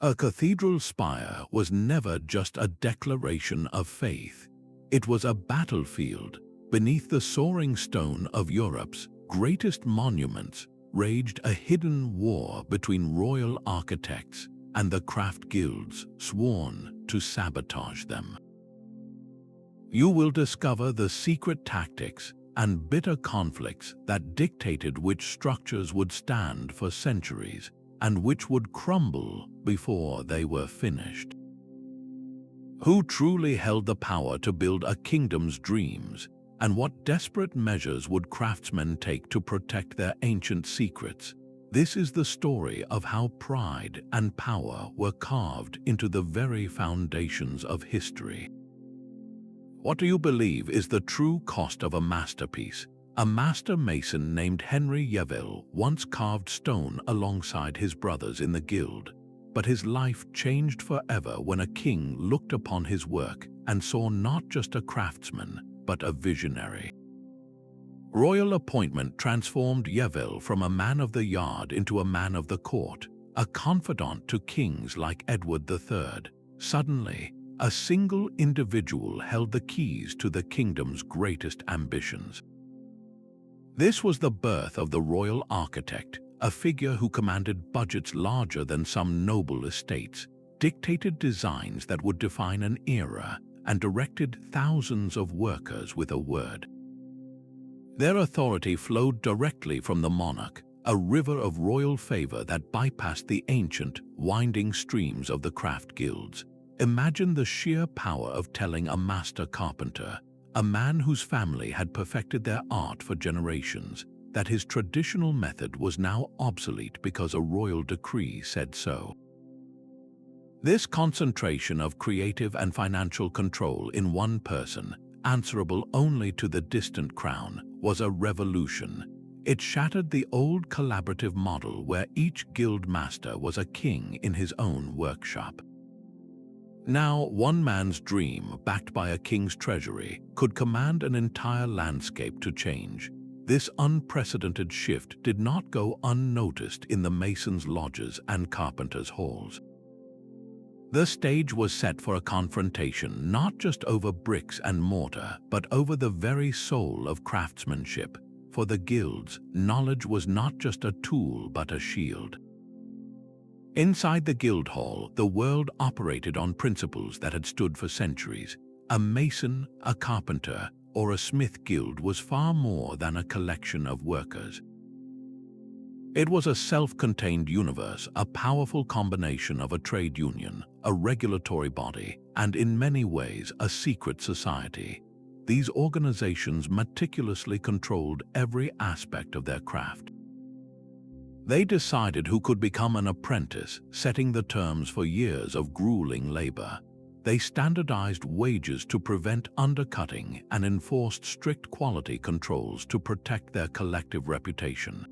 A cathedral spire was never just a declaration of faith. It was a battlefield. Beneath the soaring stone of Europe's greatest monuments raged a hidden war between royal architects and the craft guilds sworn to sabotage them. You will discover the secret tactics and bitter conflicts that dictated which structures would stand for centuries and which would crumble before they were finished. Who truly held the power to build a kingdom's dreams, and what desperate measures would craftsmen take to protect their ancient secrets? This is the story of how pride and power were carved into the very foundations of history. What do you believe is the true cost of a masterpiece? A master mason named Henry Yeville once carved stone alongside his brothers in the guild, but his life changed forever when a king looked upon his work and saw not just a craftsman, but a visionary. Royal appointment transformed Yeville from a man of the yard into a man of the court, a confidant to kings like Edward III. Suddenly, a single individual held the keys to the kingdom's greatest ambitions. This was the birth of the royal architect, a figure who commanded budgets larger than some noble estates, dictated designs that would define an era, and directed thousands of workers with a word. Their authority flowed directly from the monarch, a river of royal favor that bypassed the ancient, winding streams of the craft guilds. Imagine the sheer power of telling a master carpenter, a man whose family had perfected their art for generations, that his traditional method was now obsolete because a royal decree said so. This concentration of creative and financial control in one person, answerable only to the distant crown, was a revolution. It shattered the old collaborative model where each guild master was a king in his own workshop. Now, one man's dream, backed by a king's treasury, could command an entire landscape to change. This unprecedented shift did not go unnoticed in the masons' lodges and carpenters' halls. The stage was set for a confrontation not just over bricks and mortar, but over the very soul of craftsmanship. For the guilds, knowledge was not just a tool but a shield. Inside the guild hall, the world operated on principles that had stood for centuries. A mason, a carpenter, or a smith guild was far more than a collection of workers. It was a self-contained universe, a powerful combination of a trade union, a regulatory body, and in many ways a secret society. These organizations meticulously controlled every aspect of their craft. They decided who could become an apprentice, setting the terms for years of grueling labor. They standardized wages to prevent undercutting and enforced strict quality controls to protect their collective reputation.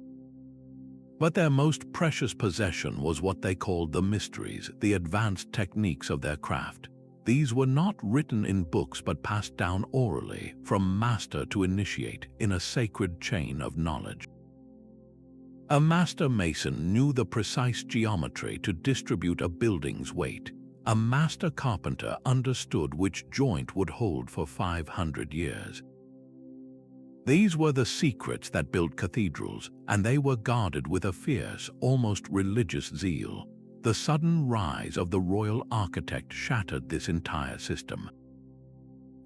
But their most precious possession was what they called the mysteries, the advanced techniques of their craft. These were not written in books but passed down orally, from master to initiate, in a sacred chain of knowledge. A master mason knew the precise geometry to distribute a building's weight. A master carpenter understood which joint would hold for 500 years. These were the secrets that built cathedrals, and they were guarded with a fierce, almost religious zeal. The sudden rise of the royal architect shattered this entire system.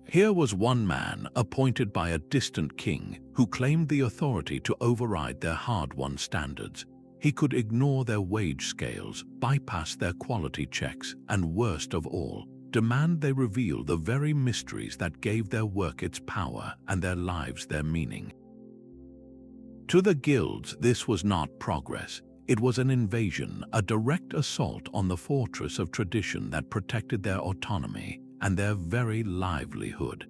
Here was one man, appointed by a distant king, who claimed the authority to override their hard-won standards. He could ignore their wage scales, bypass their quality checks, and worst of all, demand they reveal the very mysteries that gave their work its power and their lives their meaning. To the guilds, this was not progress. It was an invasion, a direct assault on the fortress of tradition that protected their autonomy and their very livelihood.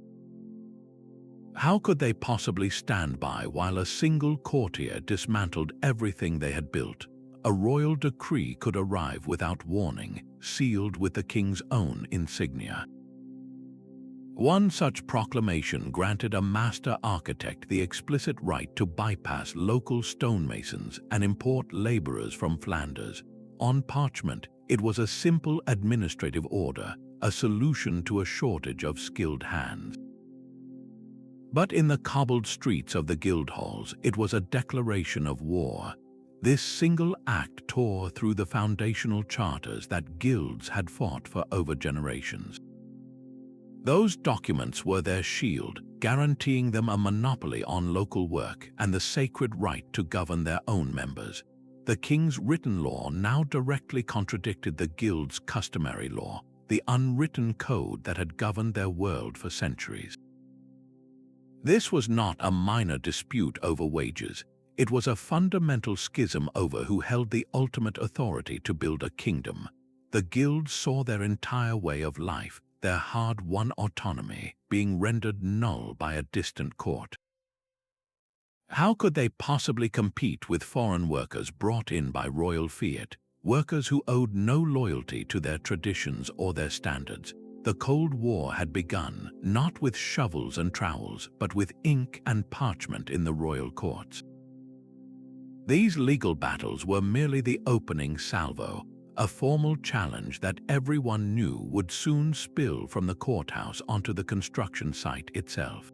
How could they possibly stand by while a single courtier dismantled everything they had built? A royal decree could arrive without warning, sealed with the king's own insignia. One such proclamation granted a master architect the explicit right to bypass local stonemasons and import laborers from Flanders. On parchment, It was a simple administrative order, a solution to a shortage of skilled hands. But in the cobbled streets of the guild halls, it was a declaration of war. This single act tore through the foundational charters that guilds had fought for over generations. Those documents were their shield, guaranteeing them a monopoly on local work and the sacred right to govern their own members. The king's written law now directly contradicted the guild's customary law, the unwritten code that had governed their world for centuries. This was not a minor dispute over wages. It was a fundamental schism over who held the ultimate authority to build a kingdom. The guilds saw their entire way of life, their hard-won autonomy, being rendered null by a distant court. How could they possibly compete with foreign workers brought in by royal fiat, workers who owed no loyalty to their traditions or their standards? The Cold War had begun, not with shovels and trowels, but with ink and parchment in the royal courts. These legal battles were merely the opening salvo, a formal challenge that everyone knew would soon spill from the courthouse onto the construction site itself.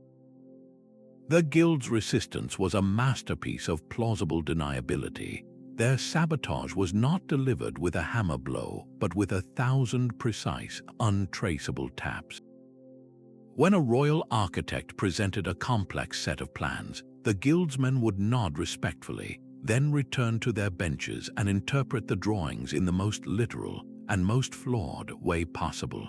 The guild's resistance was a masterpiece of plausible deniability. Their sabotage was not delivered with a hammer blow, but with 1,000 precise, untraceable taps. When a royal architect presented a complex set of plans, the guildsmen would nod respectfully, then return to their benches and interpret the drawings in the most literal and most flawed way possible.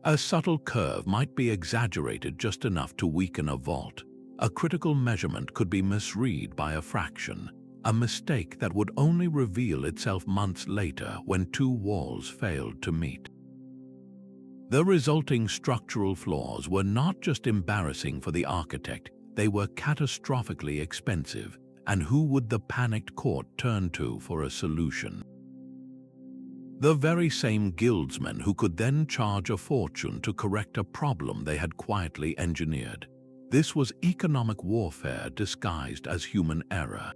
A subtle curve might be exaggerated just enough to weaken a vault. A critical measurement could be misread by a fraction, a mistake that would only reveal itself months later when two walls failed to meet. The resulting structural flaws were not just embarrassing for the architect, they were catastrophically expensive. And who would the panicked court turn to for a solution? The very same guildsmen who could then charge a fortune to correct a problem they had quietly engineered. This was economic warfare disguised as human error.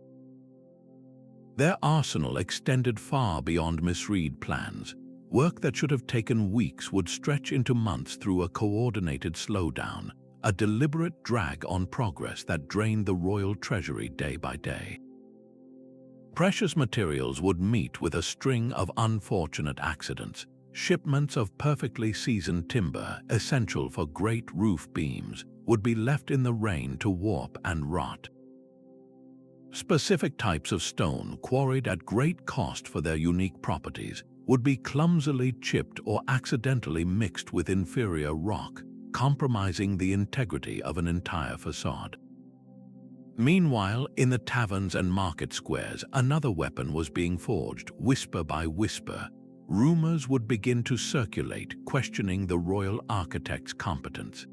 Their arsenal extended far beyond misread plans. Work that should have taken weeks would stretch into months through a coordinated slowdown, a deliberate drag on progress that drained the royal treasury day by day. Precious materials would meet with a string of unfortunate accidents. Shipments of perfectly seasoned timber, essential for great roof beams, would be left in the rain to warp and rot. Specific types of stone, quarried at great cost for their unique properties, would be clumsily chipped or accidentally mixed with inferior rock, compromising the integrity of an entire facade. Meanwhile, in the taverns and market squares, another weapon was being forged, whisper by whisper. Rumors would begin to circulate, questioning the royal architect's competence.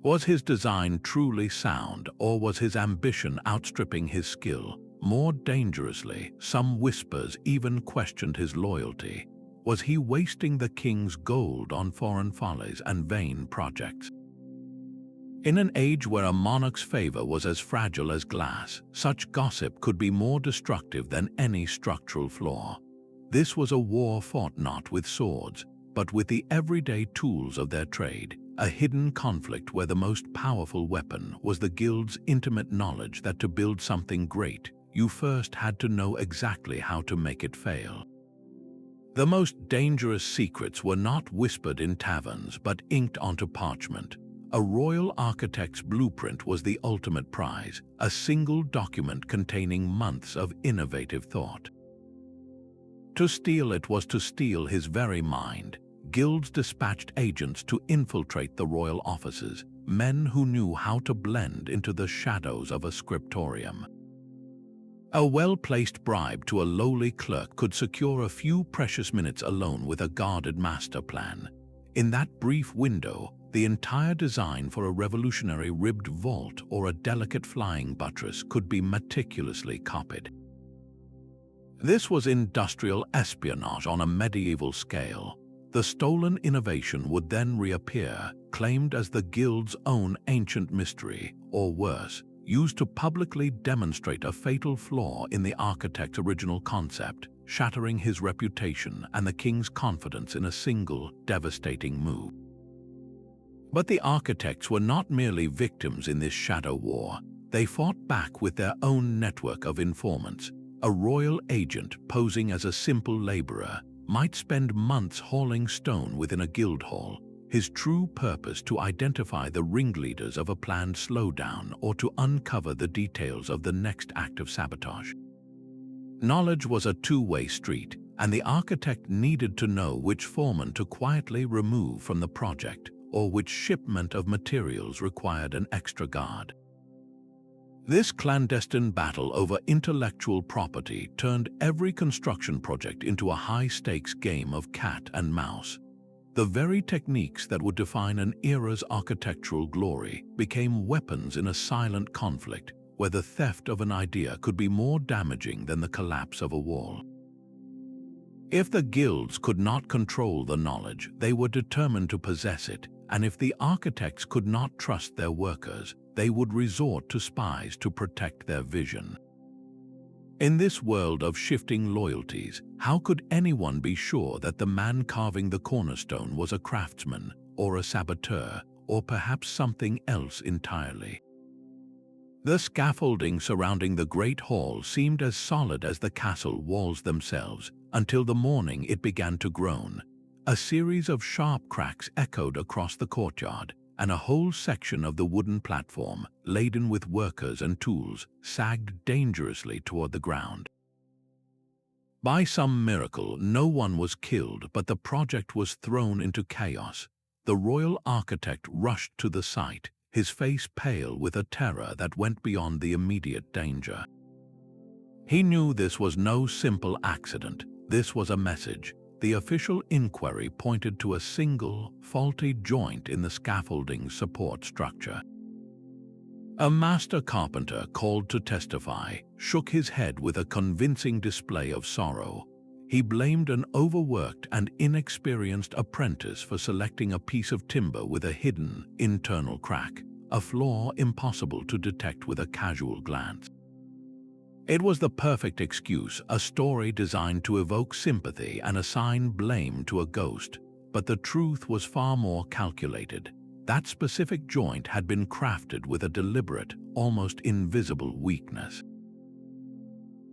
Was his design truly sound, or was his ambition outstripping his skill? More dangerously, some whispers even questioned his loyalty. Was he wasting the king's gold on foreign follies and vain projects? In an age where a monarch's favor was as fragile as glass, such gossip could be more destructive than any structural flaw. This was a war fought not with swords, but with the everyday tools of their trade, a hidden conflict where the most powerful weapon was the guild's intimate knowledge that to build something great, you first had to know exactly how to make it fail. The most dangerous secrets were not whispered in taverns but inked onto parchment. A royal architect's blueprint was the ultimate prize, a single document containing months of innovative thought. To steal it was to steal his very mind. Guilds dispatched agents to infiltrate the royal offices, men who knew how to blend into the shadows of a scriptorium. A well-placed bribe to a lowly clerk could secure a few precious minutes alone with a guarded master plan. In that brief window, the entire design for a revolutionary ribbed vault or a delicate flying buttress could be meticulously copied. This was industrial espionage on a medieval scale. The stolen innovation would then reappear, claimed as the guild's own ancient mystery, or worse, used to publicly demonstrate a fatal flaw in the architect's original concept, shattering his reputation and the king's confidence in a single, devastating move. But the architects were not merely victims in this shadow war. They fought back with their own network of informants. A royal agent posing as a simple laborer might spend months hauling stone within a guild hall, his true purpose to identify the ringleaders of a planned slowdown or to uncover the details of the next act of sabotage. Knowledge was a two-way street, and the architect needed to know which foreman to quietly remove from the project or which shipment of materials required an extra guard. This clandestine battle over intellectual property turned every construction project into a high-stakes game of cat and mouse. The very techniques that would define an era's architectural glory became weapons in a silent conflict where the theft of an idea could be more damaging than the collapse of a wall. If the guilds could not control the knowledge, they were determined to possess it, and if the architects could not trust their workers, they would resort to spies to protect their vision. In this world of shifting loyalties, how could anyone be sure that the man carving the cornerstone was a craftsman, or a saboteur, or perhaps something else entirely? The scaffolding surrounding the Great Hall seemed as solid as the castle walls themselves, until the morning it began to groan. A series of sharp cracks echoed across the courtyard, and a whole section of the wooden platform, laden with workers and tools, sagged dangerously toward the ground. By some miracle, no one was killed, but the project was thrown into chaos. The royal architect rushed to the site, his face pale with a terror that went beyond the immediate danger. He knew this was no simple accident. This was a message. The official inquiry pointed to a single, faulty joint in the scaffolding support structure. A master carpenter called to testify shook his head with a convincing display of sorrow. He blamed an overworked and inexperienced apprentice for selecting a piece of timber with a hidden, internal crack, a flaw impossible to detect with a casual glance. It was the perfect excuse, a story designed to evoke sympathy and assign blame to a ghost, but the truth was far more calculated. That specific joint had been crafted with a deliberate, almost invisible weakness.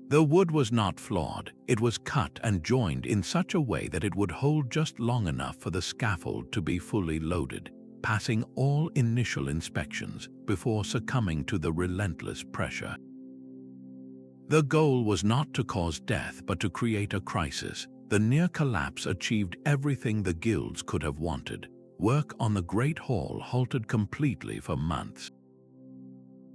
The wood was not flawed, it was cut and joined in such a way that it would hold just long enough for the scaffold to be fully loaded, passing all initial inspections before succumbing to the relentless pressure. The goal was not to cause death but to create a crisis. The near collapse achieved everything the guilds could have wanted. Work on the Great Hall halted completely for months.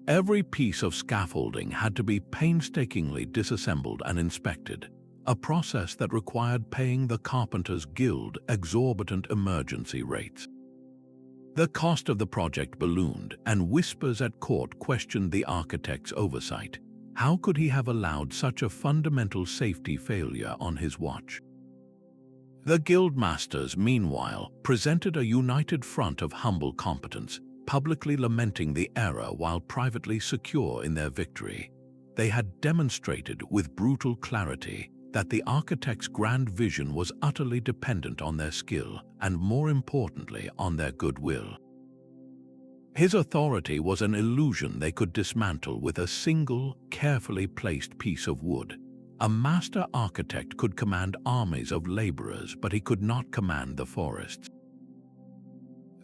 Every piece of scaffolding had to be painstakingly disassembled and inspected, a process that required paying the Carpenters Guild exorbitant emergency rates. The cost of the project ballooned, and whispers at court questioned the architect's oversight. How could he have allowed such a fundamental safety failure on his watch? The guildmasters, meanwhile, presented a united front of humble competence, publicly lamenting the error while privately secure in their victory. They had demonstrated with brutal clarity that the architect's grand vision was utterly dependent on their skill and, more importantly, on their goodwill. His authority was an illusion they could dismantle with a single, carefully placed piece of wood. A master architect could command armies of laborers, but he could not command the forests.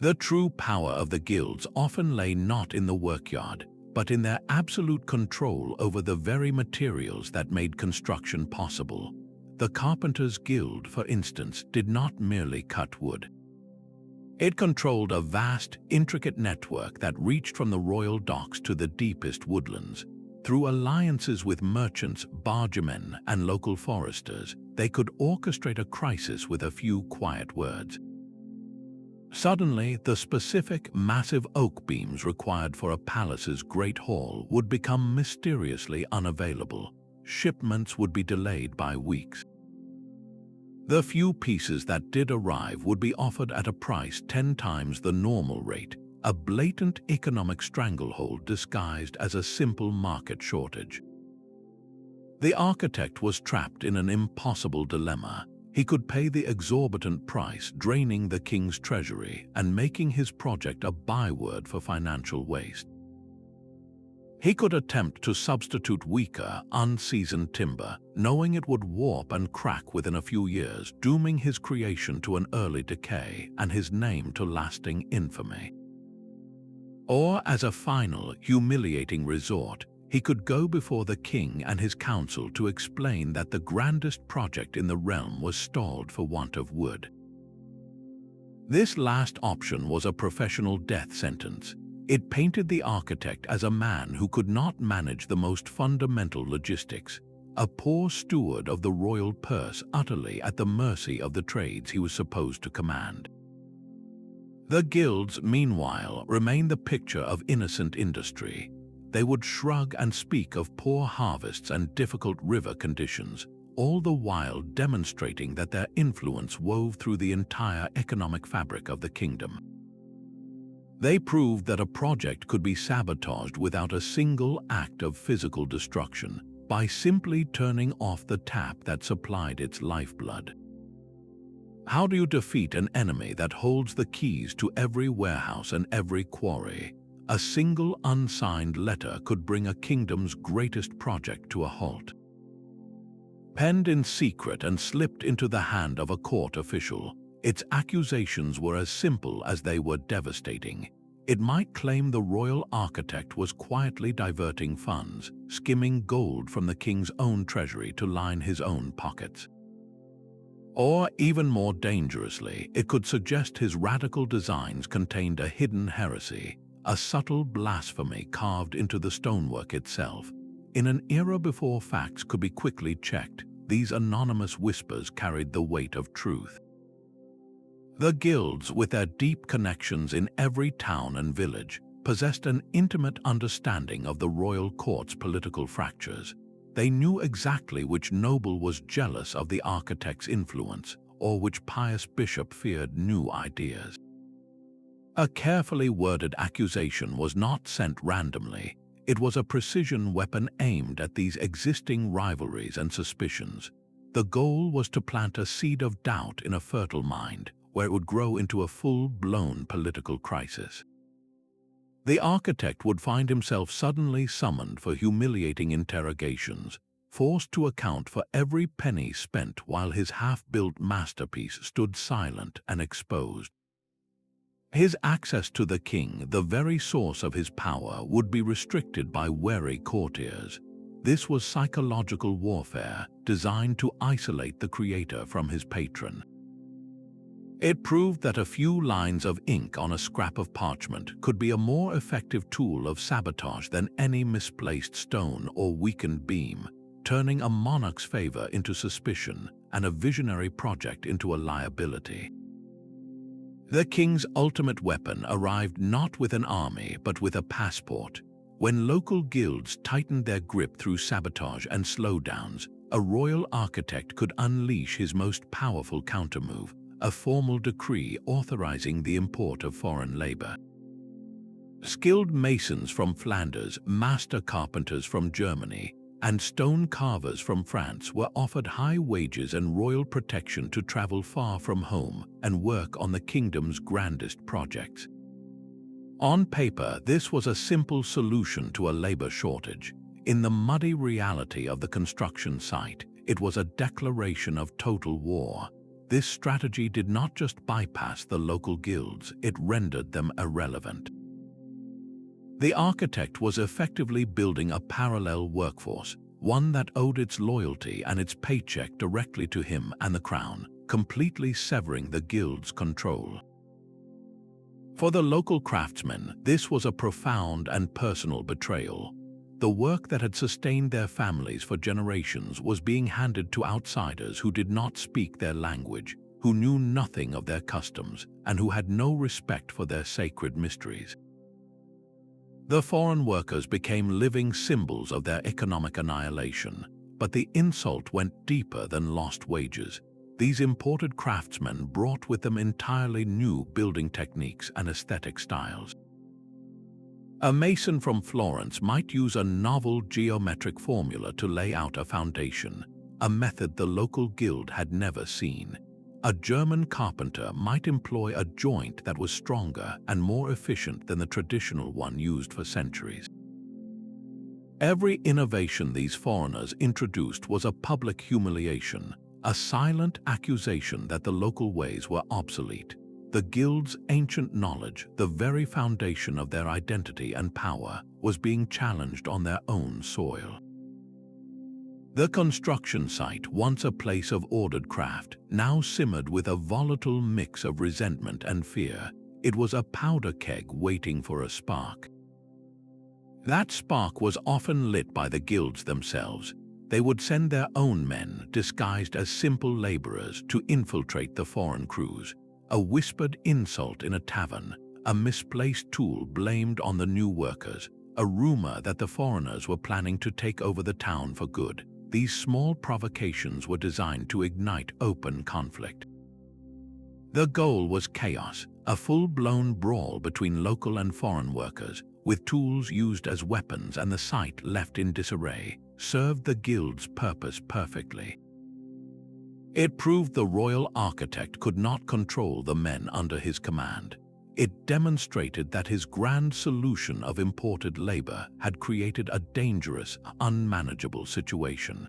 The true power of the guilds often lay not in the workyard, but in their absolute control over the very materials that made construction possible. The Carpenters Guild, for instance, did not merely cut wood. It controlled a vast, intricate network that reached from the royal docks to the deepest woodlands. Through alliances with merchants, bargemen, and local foresters, they could orchestrate a crisis with a few quiet words. Suddenly, the specific, massive oak beams required for a palace's great hall would become mysteriously unavailable. Shipments would be delayed by weeks. The few pieces that did arrive would be offered at a price 10 times the normal rate, a blatant economic stranglehold disguised as a simple market shortage. The architect was trapped in an impossible dilemma. He could pay the exorbitant price, draining the king's treasury and making his project a byword for financial waste. He could attempt to substitute weaker, unseasoned timber, knowing it would warp and crack within a few years, dooming his creation to an early decay and his name to lasting infamy. Or, as a final, humiliating resort, he could go before the king and his council to explain that the grandest project in the realm was stalled for want of wood. This last option was a professional death sentence. It painted the architect as a man who could not manage the most fundamental logistics, a poor steward of the royal purse utterly at the mercy of the trades he was supposed to command. The guilds, meanwhile, remained the picture of innocent industry. They would shrug and speak of poor harvests and difficult river conditions, all the while demonstrating that their influence wove through the entire economic fabric of the kingdom. They proved that a project could be sabotaged without a single act of physical destruction, by simply turning off the tap that supplied its lifeblood. How do you defeat an enemy that holds the keys to every warehouse and every quarry? A single unsigned letter could bring a kingdom's greatest project to a halt. Penned in secret and slipped into the hand of a court official, its accusations were as simple as they were devastating. It might claim the royal architect was quietly diverting funds, skimming gold from the king's own treasury to line his own pockets. Or, even more dangerously, it could suggest his radical designs contained a hidden heresy, a subtle blasphemy carved into the stonework itself. In an era before facts could be quickly checked, these anonymous whispers carried the weight of truth. The guilds, with their deep connections in every town and village, possessed an intimate understanding of the royal court's political fractures. They knew exactly which noble was jealous of the architect's influence, or which pious bishop feared new ideas. A carefully worded accusation was not sent randomly. It was a precision weapon aimed at these existing rivalries and suspicions. The goal was to plant a seed of doubt in a fertile mind, where it would grow into a full-blown political crisis. The architect would find himself suddenly summoned for humiliating interrogations, forced to account for every penny spent while his half-built masterpiece stood silent and exposed. His access to the king, the very source of his power, would be restricted by wary courtiers. This was psychological warfare designed to isolate the creator from his patron. It proved that a few lines of ink on a scrap of parchment could be a more effective tool of sabotage than any misplaced stone or weakened beam, turning a monarch's favor into suspicion and a visionary project into a liability. The king's ultimate weapon arrived not with an army but with a passport. When local guilds tightened their grip through sabotage and slowdowns, a royal architect could unleash his most powerful countermove, a formal decree authorizing the import of foreign labor. Skilled masons from Flanders, master carpenters from Germany, and stone carvers from France were offered high wages and royal protection to travel far from home and work on the kingdom's grandest projects. On paper, this was a simple solution to a labor shortage. In the muddy reality of the construction site, it was a declaration of total war. This strategy did not just bypass the local guilds, it rendered them irrelevant. The architect was effectively building a parallel workforce, one that owed its loyalty and its paycheck directly to him and the crown, completely severing the guild's control. For the local craftsmen, this was a profound and personal betrayal. The work that had sustained their families for generations was being handed to outsiders who did not speak their language, who knew nothing of their customs, and who had no respect for their sacred mysteries. The foreign workers became living symbols of their economic annihilation, but the insult went deeper than lost wages. These imported craftsmen brought with them entirely new building techniques and aesthetic styles. A mason from Florence might use a novel geometric formula to lay out a foundation, a method the local guild had never seen. A German carpenter might employ a joint that was stronger and more efficient than the traditional one used for centuries. Every innovation these foreigners introduced was a public humiliation, a silent accusation that the local ways were obsolete. The guild's ancient knowledge, the very foundation of their identity and power, was being challenged on their own soil. The construction site, once a place of ordered craft, now simmered with a volatile mix of resentment and fear. It was a powder keg waiting for a spark. That spark was often lit by the guilds themselves. They would send their own men, disguised as simple laborers, to infiltrate the foreign crews. A whispered insult in a tavern, a misplaced tool blamed on the new workers, a rumor that the foreigners were planning to take over the town for good. These small provocations were designed to ignite open conflict. The goal was chaos, a full-blown brawl between local and foreign workers, with tools used as weapons and the site left in disarray, served the guild's purpose perfectly. It proved the royal architect could not control the men under his command. It demonstrated that his grand solution of imported labor had created a dangerous, unmanageable situation.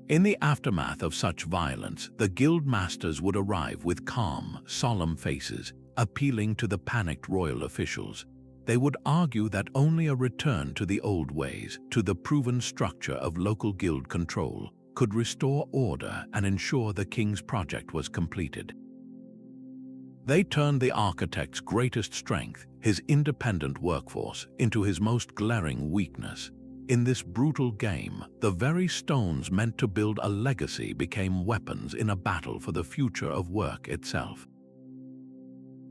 In the aftermath of such violence, the guild masters would arrive with calm, solemn faces, appealing to the panicked royal officials. They would argue that only a return to the old ways, to the proven structure of local guild control, could restore order and ensure the king's project was completed. They turned the architect's greatest strength, his independent workforce, into his most glaring weakness. In this brutal game, the very stones meant to build a legacy became weapons in a battle for the future of work itself.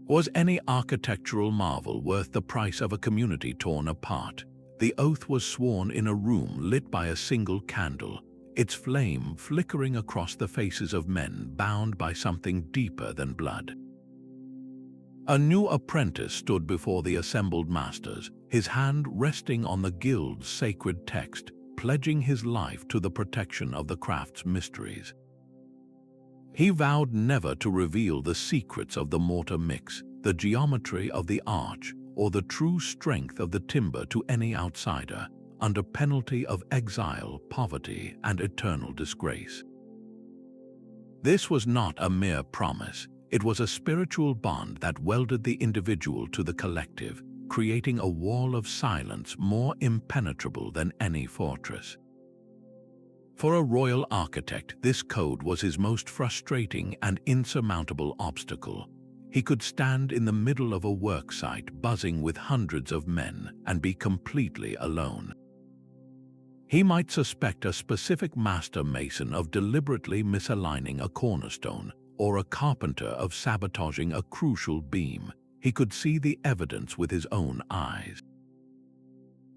Was any architectural marvel worth the price of a community torn apart? The oath was sworn in a room lit by a single candle, its flame flickering across the faces of men bound by something deeper than blood. A new apprentice stood before the assembled masters, his hand resting on the guild's sacred text, pledging his life to the protection of the craft's mysteries. He vowed never to reveal the secrets of the mortar mix, the geometry of the arch, or the true strength of the timber to any outsider, under penalty of exile, poverty, and eternal disgrace. This was not a mere promise. It was a spiritual bond that welded the individual to the collective, creating a wall of silence more impenetrable than any fortress. For a royal architect, this code was his most frustrating and insurmountable obstacle. He could stand in the middle of a work site buzzing with hundreds of men and be completely alone. He might suspect a specific master mason of deliberately misaligning a cornerstone, or a carpenter of sabotaging a crucial beam. He could see the evidence with his own eyes.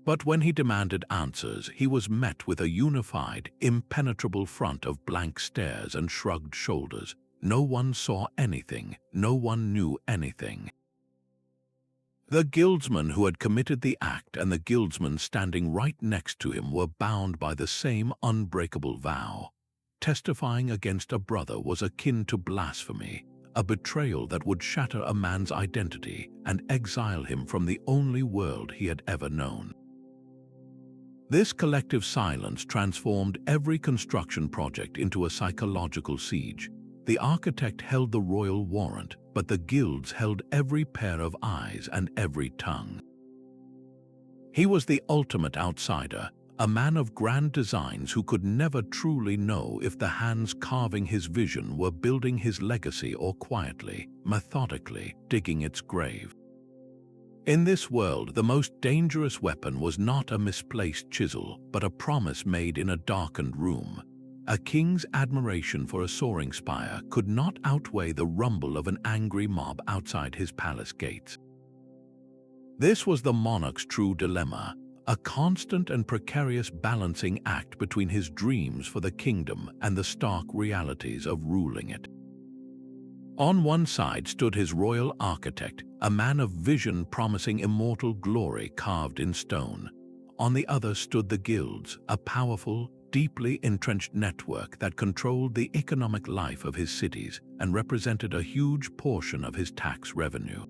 But when he demanded answers, he was met with a unified, impenetrable front of blank stares and shrugged shoulders. No one saw anything, no one knew anything. The guildsman who had committed the act and the guildsman standing right next to him were bound by the same unbreakable vow. Testifying against a brother was akin to blasphemy, a betrayal that would shatter a man's identity and exile him from the only world he had ever known. This collective silence transformed every construction project into a psychological siege. The architect held the royal warrant, but the guilds held every pair of eyes and every tongue. He was the ultimate outsider, a man of grand designs who could never truly know if the hands carving his vision were building his legacy or quietly, methodically digging its grave. In this world, the most dangerous weapon was not a misplaced chisel, but a promise made in a darkened room. A king's admiration for a soaring spire could not outweigh the rumble of an angry mob outside his palace gates. This was the monarch's true dilemma, a constant and precarious balancing act between his dreams for the kingdom and the stark realities of ruling it. On one side stood his royal architect, a man of vision promising immortal glory carved in stone. On the other stood the guilds, a powerful, deeply entrenched network that controlled the economic life of his cities and represented a huge portion of his tax revenue.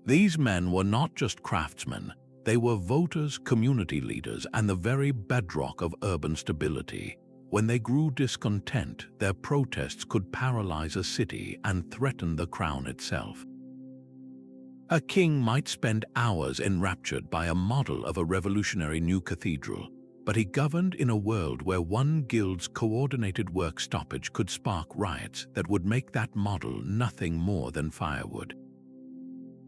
These men were not just craftsmen, they were voters, community leaders, and the very bedrock of urban stability. When they grew discontent, their protests could paralyze a city and threaten the crown itself. A king might spend hours enraptured by a model of a revolutionary new cathedral, but he governed in a world where one guild's coordinated work stoppage could spark riots that would make that model nothing more than firewood.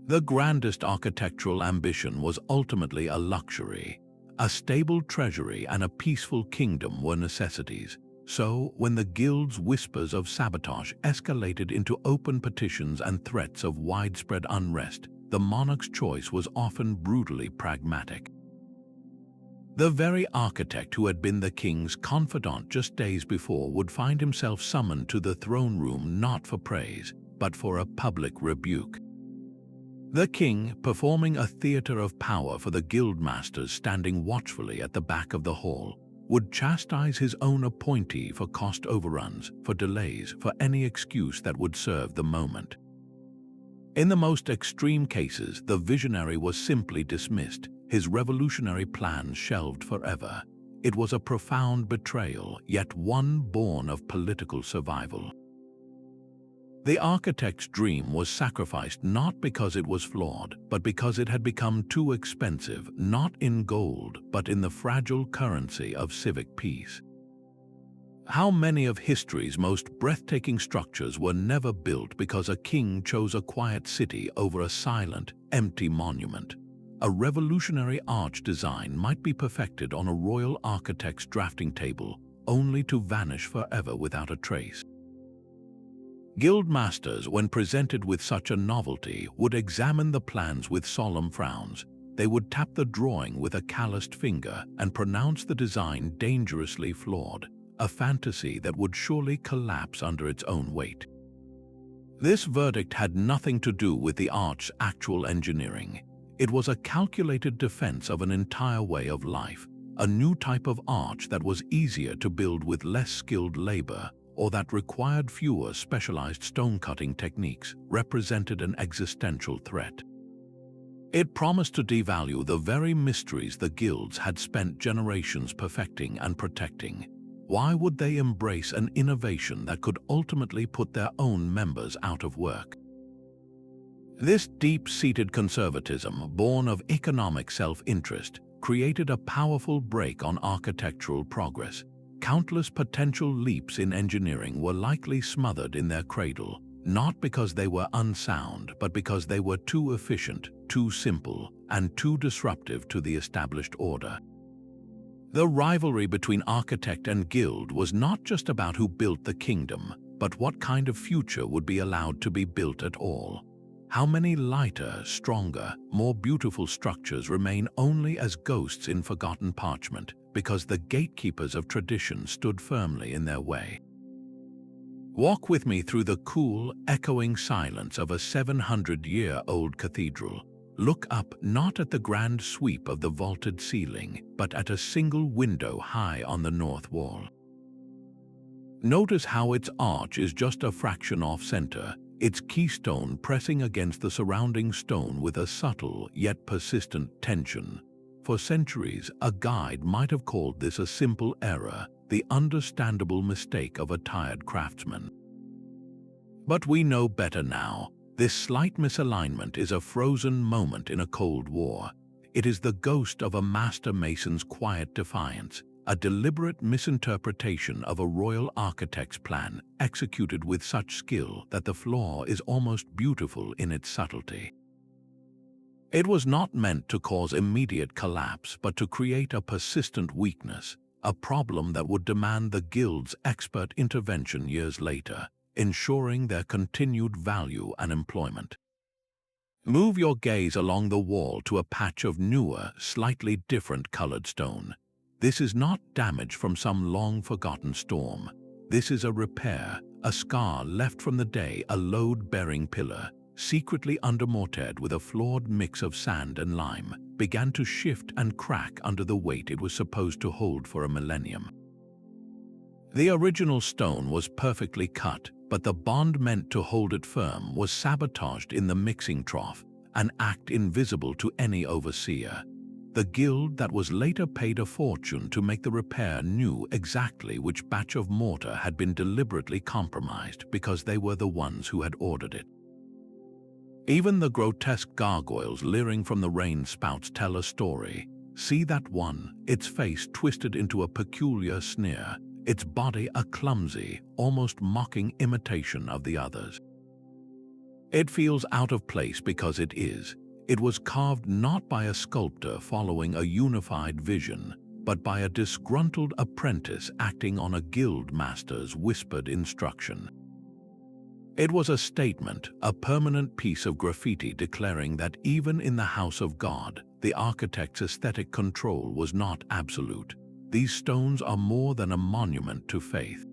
The grandest architectural ambition was ultimately a luxury. A stable treasury and a peaceful kingdom were necessities. So, when the guild's whispers of sabotage escalated into open petitions and threats of widespread unrest, the monarch's choice was often brutally pragmatic. The very architect who had been the king's confidant just days before would find himself summoned to the throne room not for praise, but for a public rebuke. The king, performing a theater of power for the guildmasters standing watchfully at the back of the hall, would chastise his own appointee for cost overruns, for delays, for any excuse that would serve the moment. In the most extreme cases, the visionary was simply dismissed, his revolutionary plans shelved forever. It was a profound betrayal, yet one born of political survival. The architect's dream was sacrificed not because it was flawed, but because it had become too expensive, not in gold, but in the fragile currency of civic peace. How many of history's most breathtaking structures were never built because a king chose a quiet city over a silent, empty monument? A revolutionary arch design might be perfected on a royal architect's drafting table, only to vanish forever without a trace. Guildmasters, when presented with such a novelty, would examine the plans with solemn frowns. They would tap the drawing with a calloused finger and pronounce the design dangerously flawed, a fantasy that would surely collapse under its own weight. This verdict had nothing to do with the arch's actual engineering. It was a calculated defense of an entire way of life, a new type of arch that was easier to build with less skilled labor, or that required fewer specialized stone-cutting techniques, represented an existential threat. It promised to devalue the very mysteries the guilds had spent generations perfecting and protecting. Why would they embrace an innovation that could ultimately put their own members out of work? This deep-seated conservatism, born of economic self-interest, created a powerful brake on architectural progress. Countless potential leaps in engineering were likely smothered in their cradle, not because they were unsound, but because they were too efficient, too simple, and too disruptive to the established order. The rivalry between architect and guild was not just about who built the kingdom, but what kind of future would be allowed to be built at all. How many lighter, stronger, more beautiful structures remain only as ghosts in forgotten parchment because the gatekeepers of tradition stood firmly in their way? Walk with me through the cool, echoing silence of a 700-year-old cathedral. Look up not at the grand sweep of the vaulted ceiling, but at a single window high on the north wall. Notice how its arch is just a fraction off-center, its keystone pressing against the surrounding stone with a subtle yet persistent tension. For centuries, a guide might have called this a simple error, the understandable mistake of a tired craftsman. But we know better now. This slight misalignment is a frozen moment in a Cold War. It is the ghost of a master mason's quiet defiance, a deliberate misinterpretation of a royal architect's plan executed with such skill that the flaw is almost beautiful in its subtlety. It was not meant to cause immediate collapse, but to create a persistent weakness, a problem that would demand the guild's expert intervention years later, ensuring their continued value and employment. Move your gaze along the wall to a patch of newer, slightly different colored stone. This is not damage from some long-forgotten storm. This is a repair, a scar left from the day a load-bearing pillar, secretly undermortared with a flawed mix of sand and lime, began to shift and crack under the weight it was supposed to hold for a millennium. The original stone was perfectly cut, but the bond meant to hold it firm was sabotaged in the mixing trough, an act invisible to any overseer. The guild that was later paid a fortune to make the repair knew exactly which batch of mortar had been deliberately compromised because they were the ones who had ordered it. Even the grotesque gargoyles leering from the rain spouts tell a story. See that one, its face twisted into a peculiar sneer, its body a clumsy, almost mocking imitation of the others. It feels out of place because it is. It was carved not by a sculptor following a unified vision, but by a disgruntled apprentice acting on a guild master's whispered instruction. It was a statement, a permanent piece of graffiti declaring that even in the house of God, the architect's aesthetic control was not absolute. These stones are more than a monument to faith.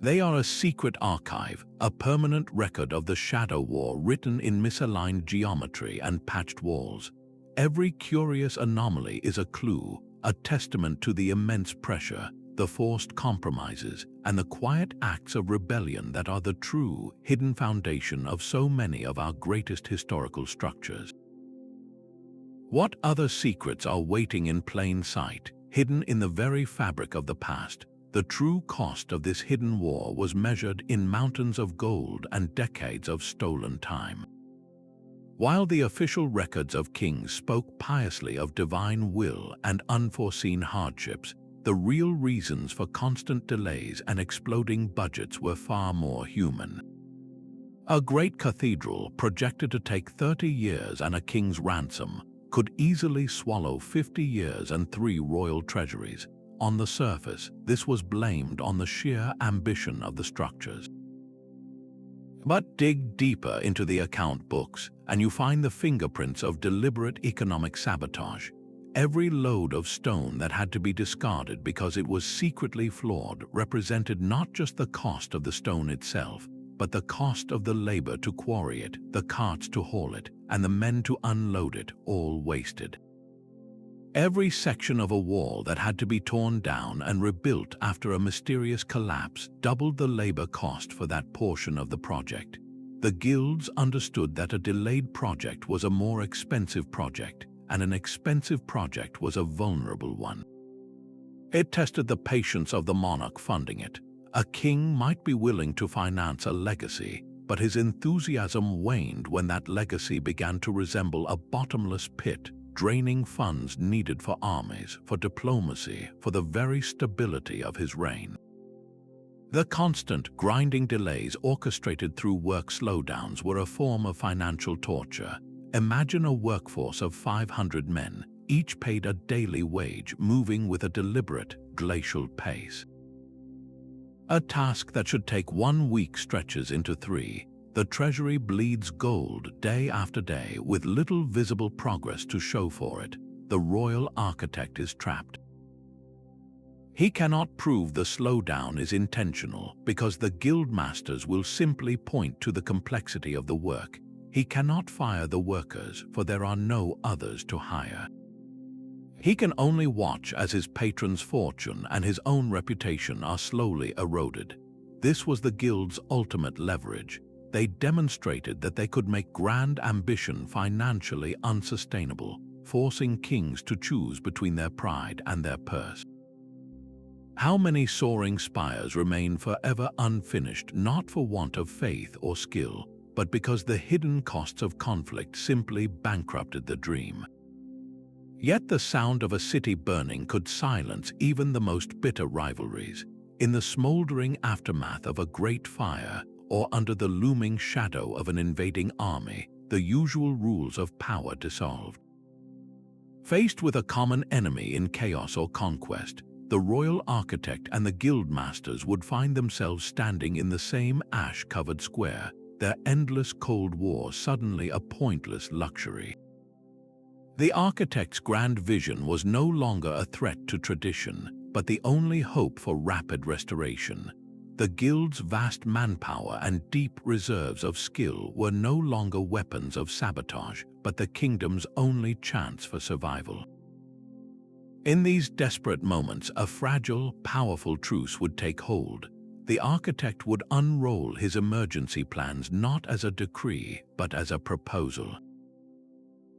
They are a secret archive, a permanent record of the Shadow War written in misaligned geometry and patched walls. Every curious anomaly is a clue, a testament to the immense pressure, the forced compromises, and the quiet acts of rebellion that are the true, hidden foundation of so many of our greatest historical structures. What other secrets are waiting in plain sight, hidden in the very fabric of the past? The true cost of this hidden war was measured in mountains of gold and decades of stolen time. While the official records of kings spoke piously of divine will and unforeseen hardships, the real reasons for constant delays and exploding budgets were far more human. A great cathedral, projected to take 30 years and a king's ransom, could easily swallow 50 years and 3 royal treasuries. On the surface, this was blamed on the sheer ambition of the structures. But dig deeper into the account books, and you find the fingerprints of deliberate economic sabotage. Every load of stone that had to be discarded because it was secretly flawed represented not just the cost of the stone itself, but the cost of the labor to quarry it, the carts to haul it, and the men to unload it, all wasted. Every section of a wall that had to be torn down and rebuilt after a mysterious collapse doubled the labor cost for that portion of the project. The guilds understood that a delayed project was a more expensive project, and an expensive project was a vulnerable one. It tested the patience of the monarch funding it. A king might be willing to finance a legacy, but his enthusiasm waned when that legacy began to resemble a bottomless pit, draining funds needed for armies, for diplomacy, for the very stability of his reign. The constant, grinding delays orchestrated through work slowdowns were a form of financial torture. Imagine a workforce of 500 men, each paid a daily wage, moving with a deliberate, glacial pace. A task that should take 1 week stretches into 3. The treasury bleeds gold day after day with little visible progress to show for it. The royal architect is trapped. He cannot prove the slowdown is intentional because the guild masters will simply point to the complexity of the work. He cannot fire the workers, for there are no others to hire. He can only watch as his patron's fortune and his own reputation are slowly eroded. This was the guild's ultimate leverage. They demonstrated that they could make grand ambition financially unsustainable, forcing kings to choose between their pride and their purse. How many soaring spires remain forever unfinished, not for want of faith or skill, but because the hidden costs of conflict simply bankrupted the dream. Yet the sound of a city burning could silence even the most bitter rivalries. In the smoldering aftermath of a great fire, or under the looming shadow of an invading army, the usual rules of power dissolved. Faced with a common enemy in chaos or conquest, the royal architect and the guild masters would find themselves standing in the same ash-covered square, their endless cold war suddenly a pointless luxury. The architect's grand vision was no longer a threat to tradition, but the only hope for rapid restoration. The guild's vast manpower and deep reserves of skill were no longer weapons of sabotage, but the kingdom's only chance for survival. In these desperate moments, a fragile, powerful truce would take hold. The architect would unroll his emergency plans not as a decree, but as a proposal.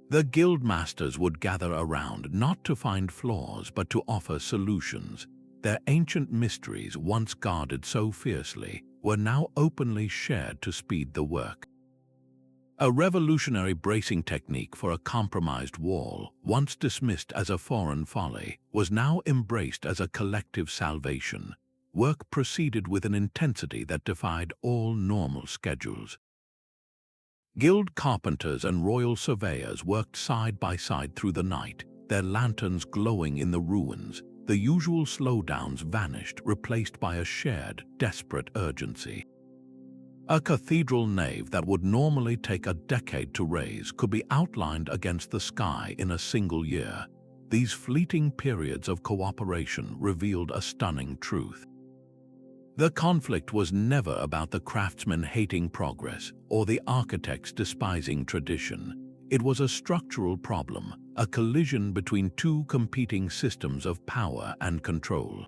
The guildmasters would gather around not to find flaws, but to offer solutions. Their ancient mysteries, once guarded so fiercely, were now openly shared to speed the work. A revolutionary bracing technique for a compromised wall, once dismissed as a foreign folly, was now embraced as a collective salvation. Work proceeded with an intensity that defied all normal schedules. Guild carpenters and royal surveyors worked side by side through the night, their lanterns glowing in the ruins. The usual slowdowns vanished, replaced by a shared, desperate urgency. A cathedral nave that would normally take a decade to raise could be outlined against the sky in a single year. These fleeting periods of cooperation revealed a stunning truth. The conflict was never about the craftsmen hating progress or the architects despising tradition. It was a structural problem, a collision between two competing systems of power and control.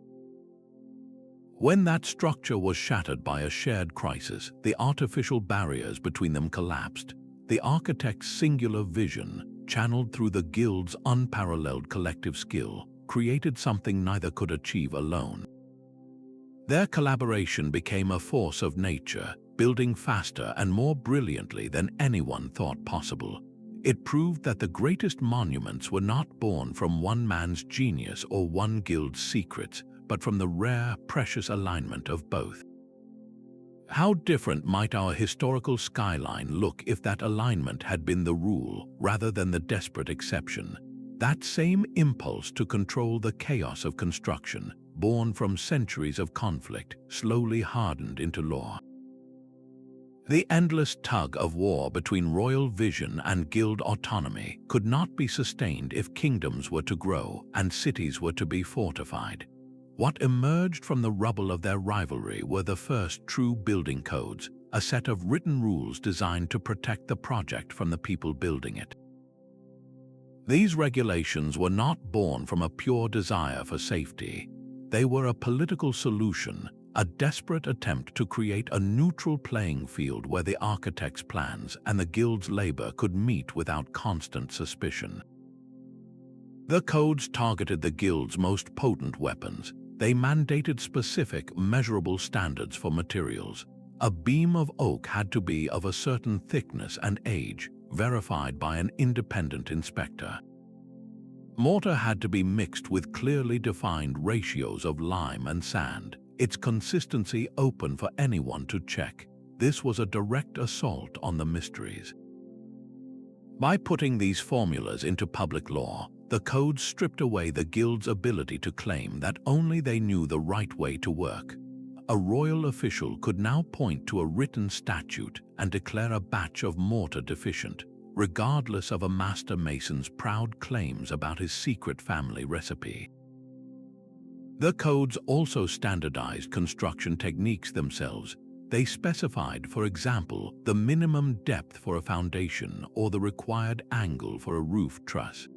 When that structure was shattered by a shared crisis, the artificial barriers between them collapsed. The architect's singular vision, channeled through the guild's unparalleled collective skill, created something neither could achieve alone. Their collaboration became a force of nature, building faster and more brilliantly than anyone thought possible. It proved that the greatest monuments were not born from one man's genius or one guild's secrets, but from the rare, precious alignment of both. How different might our historical skyline look if that alignment had been the rule rather than the desperate exception? That same impulse to control the chaos of construction, born from centuries of conflict, slowly hardened into law. The endless tug of war between royal vision and guild autonomy could not be sustained if kingdoms were to grow and cities were to be fortified. What emerged from the rubble of their rivalry were the first true building codes, a set of written rules designed to protect the project from the people building it. These regulations were not born from a pure desire for safety. They were a political solution, a desperate attempt to create a neutral playing field where the architect's plans and the guild's labor could meet without constant suspicion. The codes targeted the guild's most potent weapons. They mandated specific, measurable standards for materials. A beam of oak had to be of a certain thickness and age, verified by an independent inspector. Mortar had to be mixed with clearly defined ratios of lime and sand, its consistency open for anyone to check. This was a direct assault on the mysteries. By putting these formulas into public law, the codes stripped away the guild's ability to claim that only they knew the right way to work. A royal official could now point to a written statute and declare a batch of mortar deficient, regardless of a master mason's proud claims about his secret family recipe. The codes also standardized construction techniques themselves. They specified, for example, the minimum depth for a foundation or the required angle for a roof truss.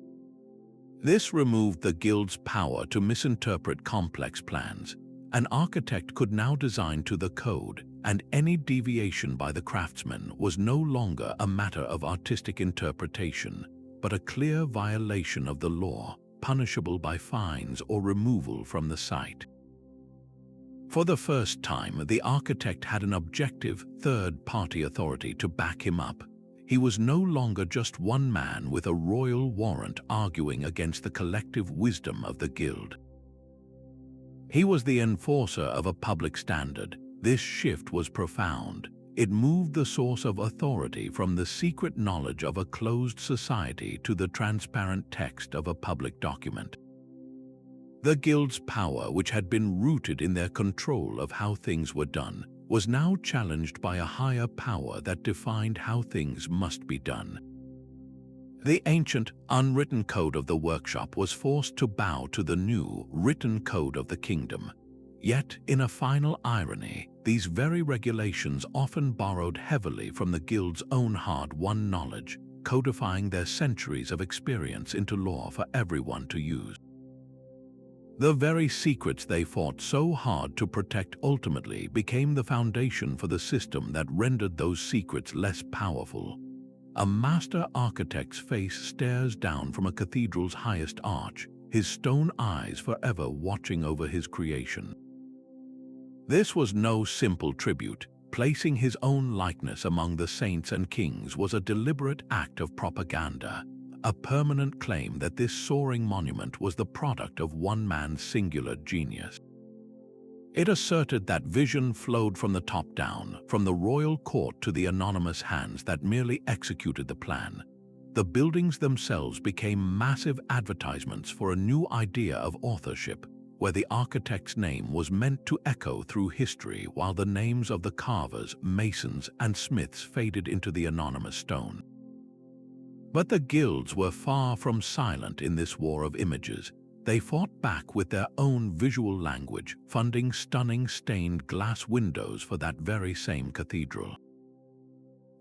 This removed the guild's power to misinterpret complex plans. An architect could now design to the code, and any deviation by the craftsman was no longer a matter of artistic interpretation, but a clear violation of the law, punishable by fines or removal from the site. For the first time, the architect had an objective, third-party authority to back him up. He was no longer just one man with a royal warrant arguing against the collective wisdom of the guild. He was the enforcer of a public standard. This shift was profound. It moved the source of authority from the secret knowledge of a closed society to the transparent text of a public document. The guild's power, which had been rooted in their control of how things were done, was now challenged by a higher power that defined how things must be done. The ancient, unwritten code of the workshop was forced to bow to the new, written code of the kingdom. Yet, in a final irony, these very regulations often borrowed heavily from the guild's own hard-won knowledge, codifying their centuries of experience into law for everyone to use. The very secrets they fought so hard to protect ultimately became the foundation for the system that rendered those secrets less powerful. A master architect's face stares down from a cathedral's highest arch, his stone eyes forever watching over his creation. This was no simple tribute. Placing his own likeness among the saints and kings was a deliberate act of propaganda, a permanent claim that this soaring monument was the product of one man's singular genius. It asserted that vision flowed from the top down, from the royal court to the anonymous hands that merely executed the plan. The buildings themselves became massive advertisements for a new idea of authorship, where the architect's name was meant to echo through history while the names of the carvers, masons, and smiths faded into the anonymous stone. But the guilds were far from silent in this war of images. They fought back with their own visual language, funding stunning stained glass windows for that very same cathedral.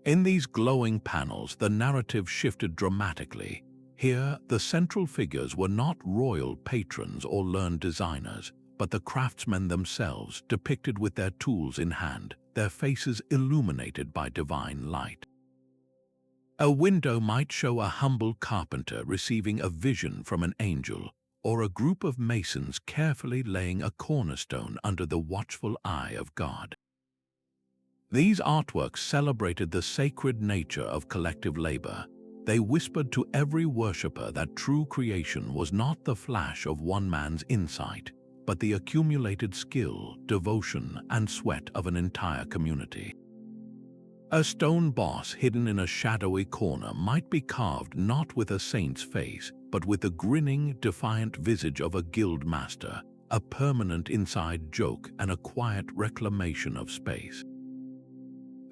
In these glowing panels, the narrative shifted dramatically. Here, the central figures were not royal patrons or learned designers, but the craftsmen themselves, depicted with their tools in hand, their faces illuminated by divine light. A window might show a humble carpenter receiving a vision from an angel, or a group of masons carefully laying a cornerstone under the watchful eye of God. These artworks celebrated the sacred nature of collective labor. They whispered to every worshipper that true creation was not the flash of one man's insight, but the accumulated skill, devotion, and sweat of an entire community. A stone boss hidden in a shadowy corner might be carved not with a saint's face, but with the grinning, defiant visage of a guild master, a permanent inside joke and a quiet reclamation of space.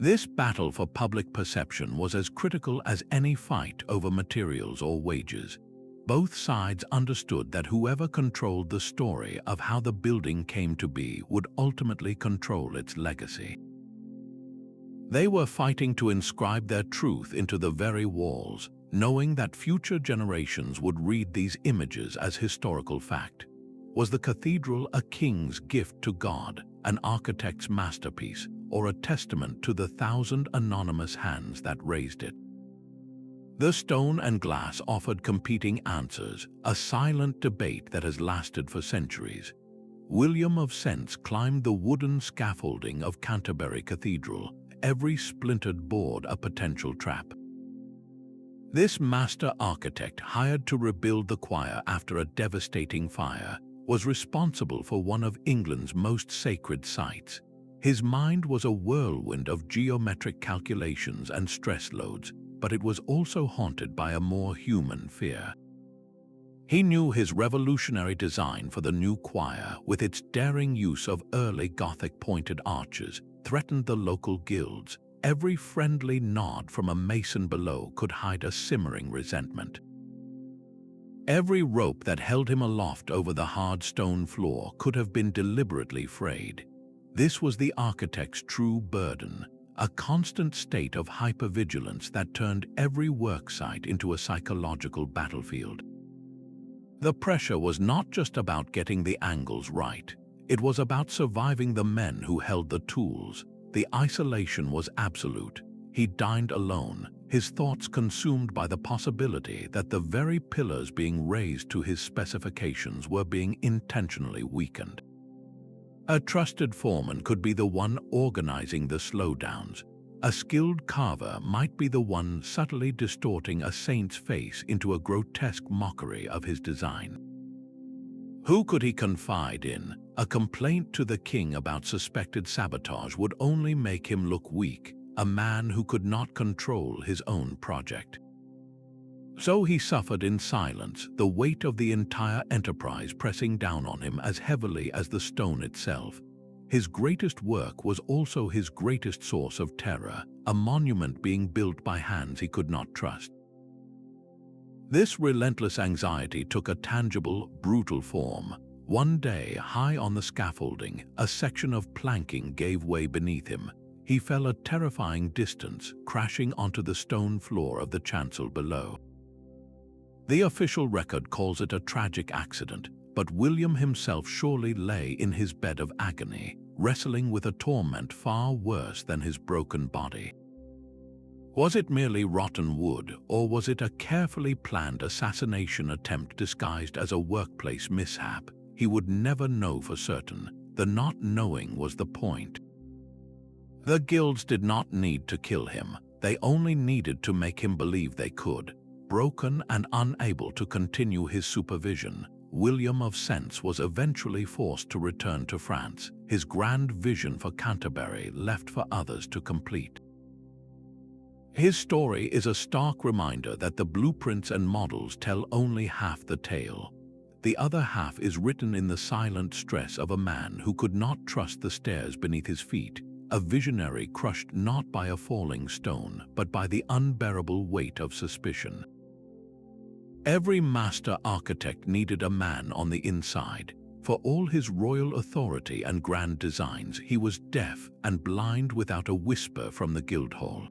This battle for public perception was as critical as any fight over materials or wages. Both sides understood that whoever controlled the story of how the building came to be would ultimately control its legacy. They were fighting to inscribe their truth into the very walls, knowing that future generations would read these images as historical fact. Was the cathedral a king's gift to God, an architect's masterpiece, or a testament to the 1,000 anonymous hands that raised it? The stone and glass offered competing answers, a silent debate that has lasted for centuries. William of Sense climbed the wooden scaffolding of Canterbury Cathedral, every splintered board a potential trap. This master architect, hired to rebuild the choir after a devastating fire, was responsible for one of England's most sacred sites. His mind was a whirlwind of geometric calculations and stress loads, but it was also haunted by a more human fear. He knew his revolutionary design for the new choir, with its daring use of early Gothic pointed arches, threatened the local guilds. Every friendly nod from a mason below could hide a simmering resentment. Every rope that held him aloft over the hard stone floor could have been deliberately frayed. This was the architect's true burden, a constant state of hypervigilance that turned every worksite into a psychological battlefield. The pressure was not just about getting the angles right. It was about surviving the men who held the tools. The isolation was absolute. He dined alone, his thoughts consumed by the possibility that the very pillars being raised to his specifications were being intentionally weakened. A trusted foreman could be the one organizing the slowdowns. A skilled carver might be the one subtly distorting a saint's face into a grotesque mockery of his design. Who could he confide in? A complaint to the king about suspected sabotage would only make him look weak, a man who could not control his own project. So he suffered in silence, the weight of the entire enterprise pressing down on him as heavily as the stone itself. His greatest work was also his greatest source of terror, a monument being built by hands he could not trust. This relentless anxiety took a tangible, brutal form. One day, high on the scaffolding, a section of planking gave way beneath him. He fell a terrifying distance, crashing onto the stone floor of the chancel below. The official record calls it a tragic accident, but William himself surely lay in his bed of agony, wrestling with a torment far worse than his broken body. Was it merely rotten wood, or was it a carefully planned assassination attempt disguised as a workplace mishap? He would never know for certain. The not knowing was the point. The guilds did not need to kill him. They only needed to make him believe they could. Broken and unable to continue his supervision, William of Sense was eventually forced to return to France, his grand vision for Canterbury left for others to complete. His story is a stark reminder that the blueprints and models tell only half the tale. The other half is written in the silent stress of a man who could not trust the stairs beneath his feet, a visionary crushed not by a falling stone, but by the unbearable weight of suspicion. Every master architect needed a man on the inside. For all his royal authority and grand designs, he was deaf and blind without a whisper from the Guildhall.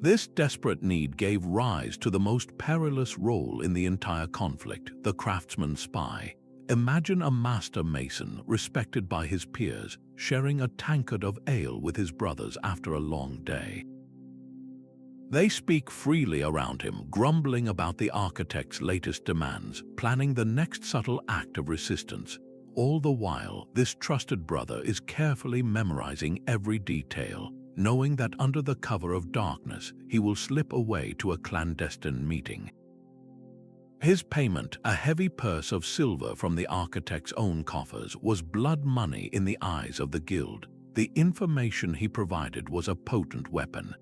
This desperate need gave rise to the most perilous role in the entire conflict, the craftsman spy. Imagine a master mason, respected by his peers, sharing a tankard of ale with his brothers after a long day. They speak freely around him, grumbling about the architect's latest demands, planning the next subtle act of resistance. All the while, this trusted brother is carefully memorizing every detail, knowing that under the cover of darkness, he will slip away to a clandestine meeting. His payment, a heavy purse of silver from the architect's own coffers, was blood money in the eyes of the guild. The information he provided was a potent weapon.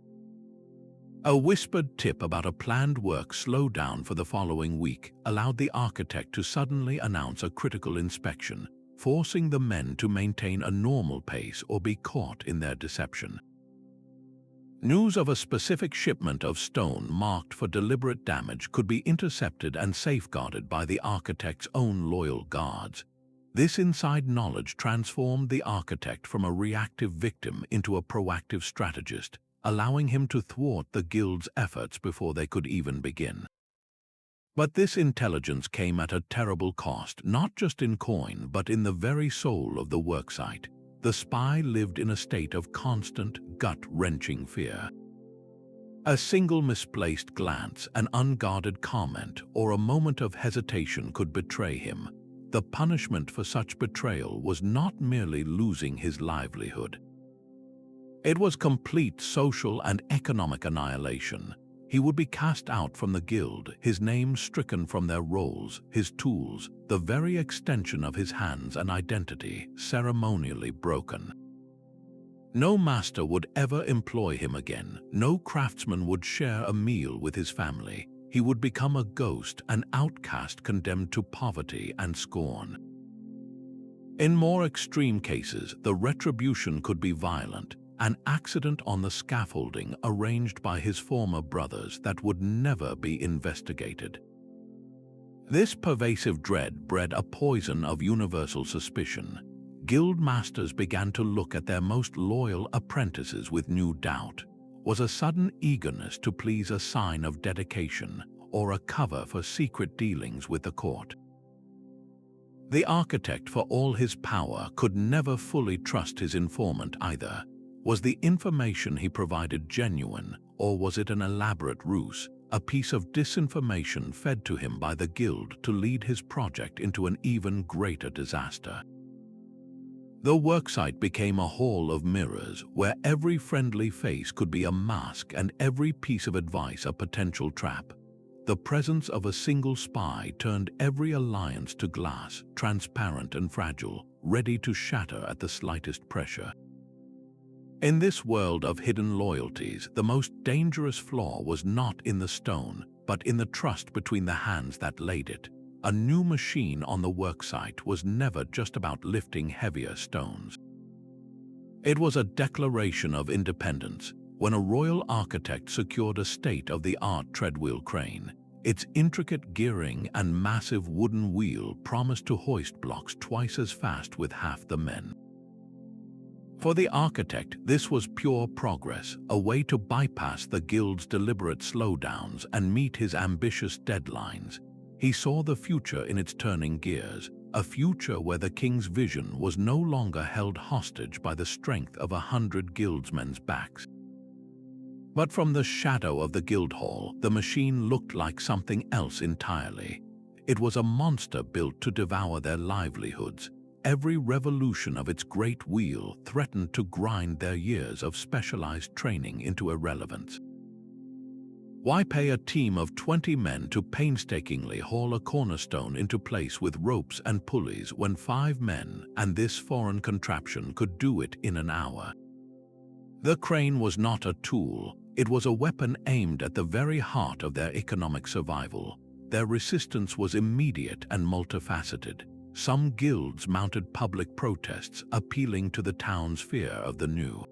A whispered tip about a planned work slowdown for the following week allowed the architect to suddenly announce a critical inspection, forcing the men to maintain a normal pace or be caught in their deception. News of a specific shipment of stone marked for deliberate damage could be intercepted and safeguarded by the architect's own loyal guards. This inside knowledge transformed the architect from a reactive victim into a proactive strategist, allowing him to thwart the guild's efforts before they could even begin. But this intelligence came at a terrible cost, not just in coin, but in the very soul of the worksite. The spy lived in a state of constant, gut-wrenching fear. A single misplaced glance, an unguarded comment, or a moment of hesitation could betray him. The punishment for such betrayal was not merely losing his livelihood. It was complete social and economic annihilation. He would be cast out from the guild, his name stricken from their rolls, his tools, the very extension of his hands and identity, ceremonially broken. No master would ever employ him again. No craftsman would share a meal with his family. He would become a ghost, an outcast condemned to poverty and scorn. In more extreme cases, the retribution could be violent. An accident on the scaffolding arranged by his former brothers that would never be investigated. This pervasive dread bred a poison of universal suspicion. Guild masters began to look at their most loyal apprentices with new doubt. Was a sudden eagerness to please a sign of dedication or a cover for secret dealings with the court? The architect, for all his power, could never fully trust his informant either. Was the information he provided genuine, or was it an elaborate ruse, a piece of disinformation fed to him by the guild to lead his project into an even greater disaster? The worksite became a hall of mirrors, where every friendly face could be a mask and every piece of advice a potential trap. The presence of a single spy turned every alliance to glass, transparent and fragile, ready to shatter at the slightest pressure. In this world of hidden loyalties, the most dangerous flaw was not in the stone, but in the trust between the hands that laid it. A new machine on the worksite was never just about lifting heavier stones. It was a declaration of independence. When a royal architect secured a state-of-the-art treadwheel crane, Its intricate gearing and massive wooden wheel promised to hoist blocks twice as fast with half the men. For the architect, this was pure progress, a way to bypass the guild's deliberate slowdowns and meet his ambitious deadlines. He saw the future in its turning gears, a future where the king's vision was no longer held hostage by the strength of 100 guildsmen's backs. But from the shadow of the guild hall, the machine looked like something else entirely. It was a monster built to devour their livelihoods. Every revolution of its great wheel threatened to grind their years of specialized training into irrelevance. Why pay a team of 20 men to painstakingly haul a cornerstone into place with ropes and pulleys when 5 men and this foreign contraption could do it in an hour? The crane was not a tool, it was a weapon aimed at the very heart of their economic survival. Their resistance was immediate and multifaceted. Some guilds mounted public protests, appealing to the town's fear of the new.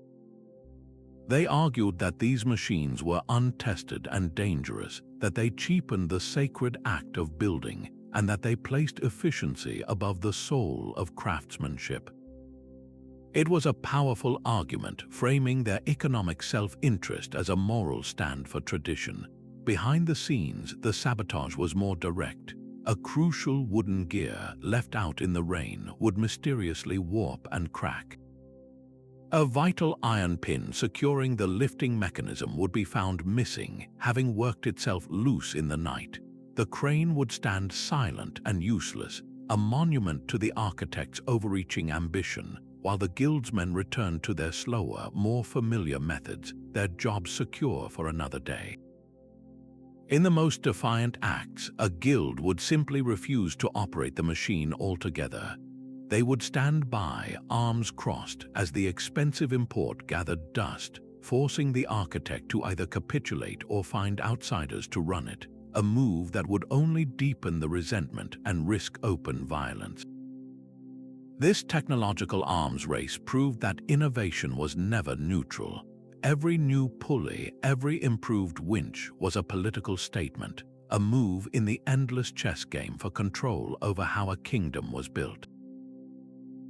They argued that these machines were untested and dangerous, that they cheapened the sacred act of building, and that they placed efficiency above the soul of craftsmanship. It was a powerful argument, framing their economic self-interest as a moral stand for tradition. Behind the scenes, the sabotage was more direct. A crucial wooden gear left out in the rain would mysteriously warp and crack. A vital iron pin securing the lifting mechanism would be found missing, having worked itself loose in the night. The crane would stand silent and useless, a monument to the architect's overreaching ambition, while the guildsmen returned to their slower, more familiar methods, their jobs secure for another day. In the most defiant acts, a guild would simply refuse to operate the machine altogether. They would stand by, arms crossed, as the expensive import gathered dust, forcing the architect to either capitulate or find outsiders to run it, a move that would only deepen the resentment and risk open violence. This technological arms race proved that innovation was never neutral. Every new pulley, every improved winch was a political statement, a move in the endless chess game for control over how a kingdom was built.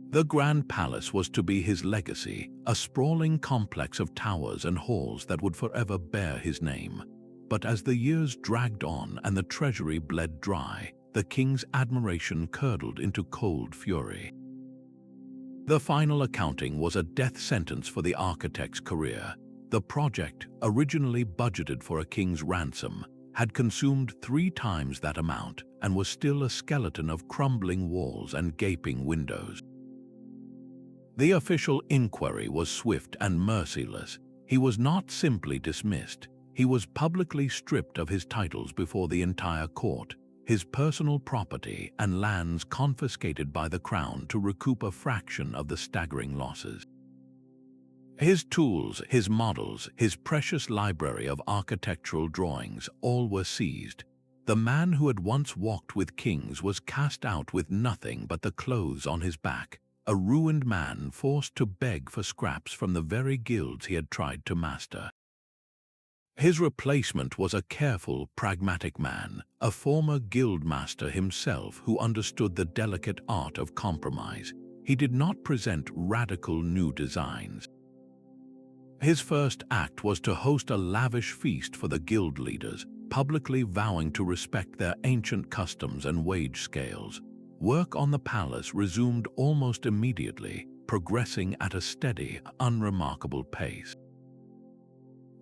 The Grand Palace was to be his legacy, a sprawling complex of towers and halls that would forever bear his name. But as the years dragged on and the treasury bled dry, the king's admiration curdled into cold fury. The final accounting was a death sentence for the architect's career. The project, originally budgeted for a king's ransom, had consumed 3 times that amount and was still a skeleton of crumbling walls and gaping windows. The official inquiry was swift and merciless. He was not simply dismissed. He was publicly stripped of his titles before the entire court, his personal property and lands confiscated by the crown to recoup a fraction of the staggering losses. His tools, his models, his precious library of architectural drawings, all were seized. The man who had once walked with kings was cast out with nothing but the clothes on his back, a ruined man forced to beg for scraps from the very guilds he had tried to master. His replacement was a careful, pragmatic man, a former guild master himself who understood the delicate art of compromise. He did not present radical new designs. His first act was to host a lavish feast for the guild leaders, publicly vowing to respect their ancient customs and wage scales. Work on the palace resumed almost immediately, progressing at a steady, unremarkable pace.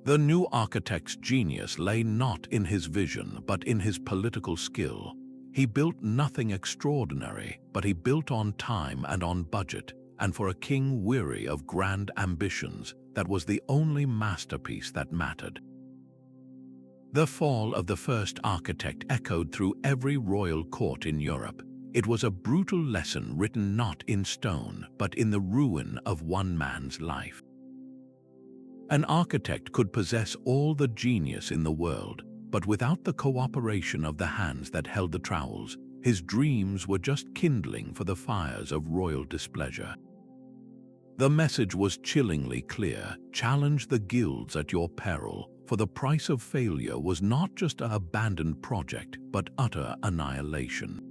The new architect's genius lay not in his vision but in his political skill. He built nothing extraordinary, but he built on time and on budget, and for a king weary of grand ambitions, that was the only masterpiece that mattered. The fall of the first architect echoed through every royal court in Europe. It was a brutal lesson written not in stone, but in the ruin of one man's life. An architect could possess all the genius in the world, but without the cooperation of the hands that held the trowels, his dreams were just kindling for the fires of royal displeasure. The message was chillingly clear: challenge the guilds at your peril, for the price of failure was not just an abandoned project, but utter annihilation.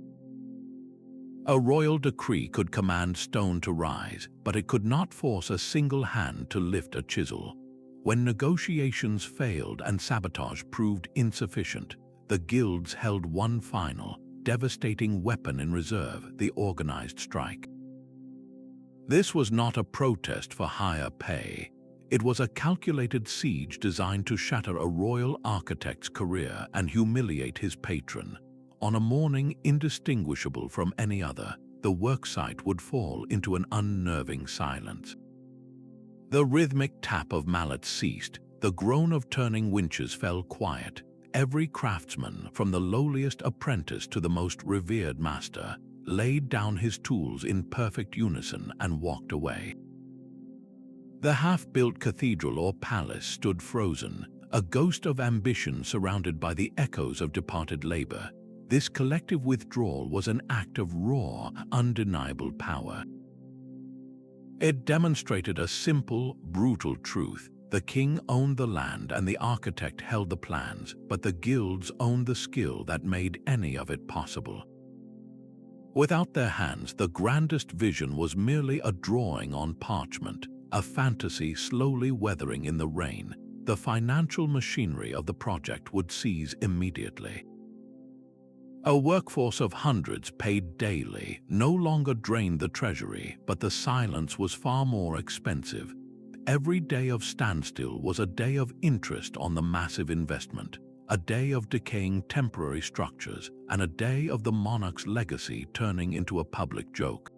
A royal decree could command stone to rise, but it could not force a single hand to lift a chisel. When negotiations failed and sabotage proved insufficient, the guilds held one final, devastating weapon in reserve: the organized strike. This was not a protest for higher pay. It was a calculated siege designed to shatter a royal architect's career and humiliate his patron. On a morning indistinguishable from any other, the worksite would fall into an unnerving silence. The rhythmic tap of mallets ceased, the groan of turning winches fell quiet. Every craftsman, from the lowliest apprentice to the most revered master, laid down his tools in perfect unison and walked away. The half-built cathedral or palace stood frozen, a ghost of ambition surrounded by the echoes of departed labor. This collective withdrawal was an act of raw, undeniable power. It demonstrated a simple, brutal truth. The king owned the land and the architect held the plans, but the guilds owned the skill that made any of it possible. Without their hands, the grandest vision was merely a drawing on parchment, a fantasy slowly weathering in the rain. The financial machinery of the project would cease immediately. A workforce of hundreds paid daily no longer drained the treasury, but the silence was far more expensive. Every day of standstill was a day of interest on the massive investment, a day of decaying temporary structures, and a day of the monarch's legacy turning into a public joke.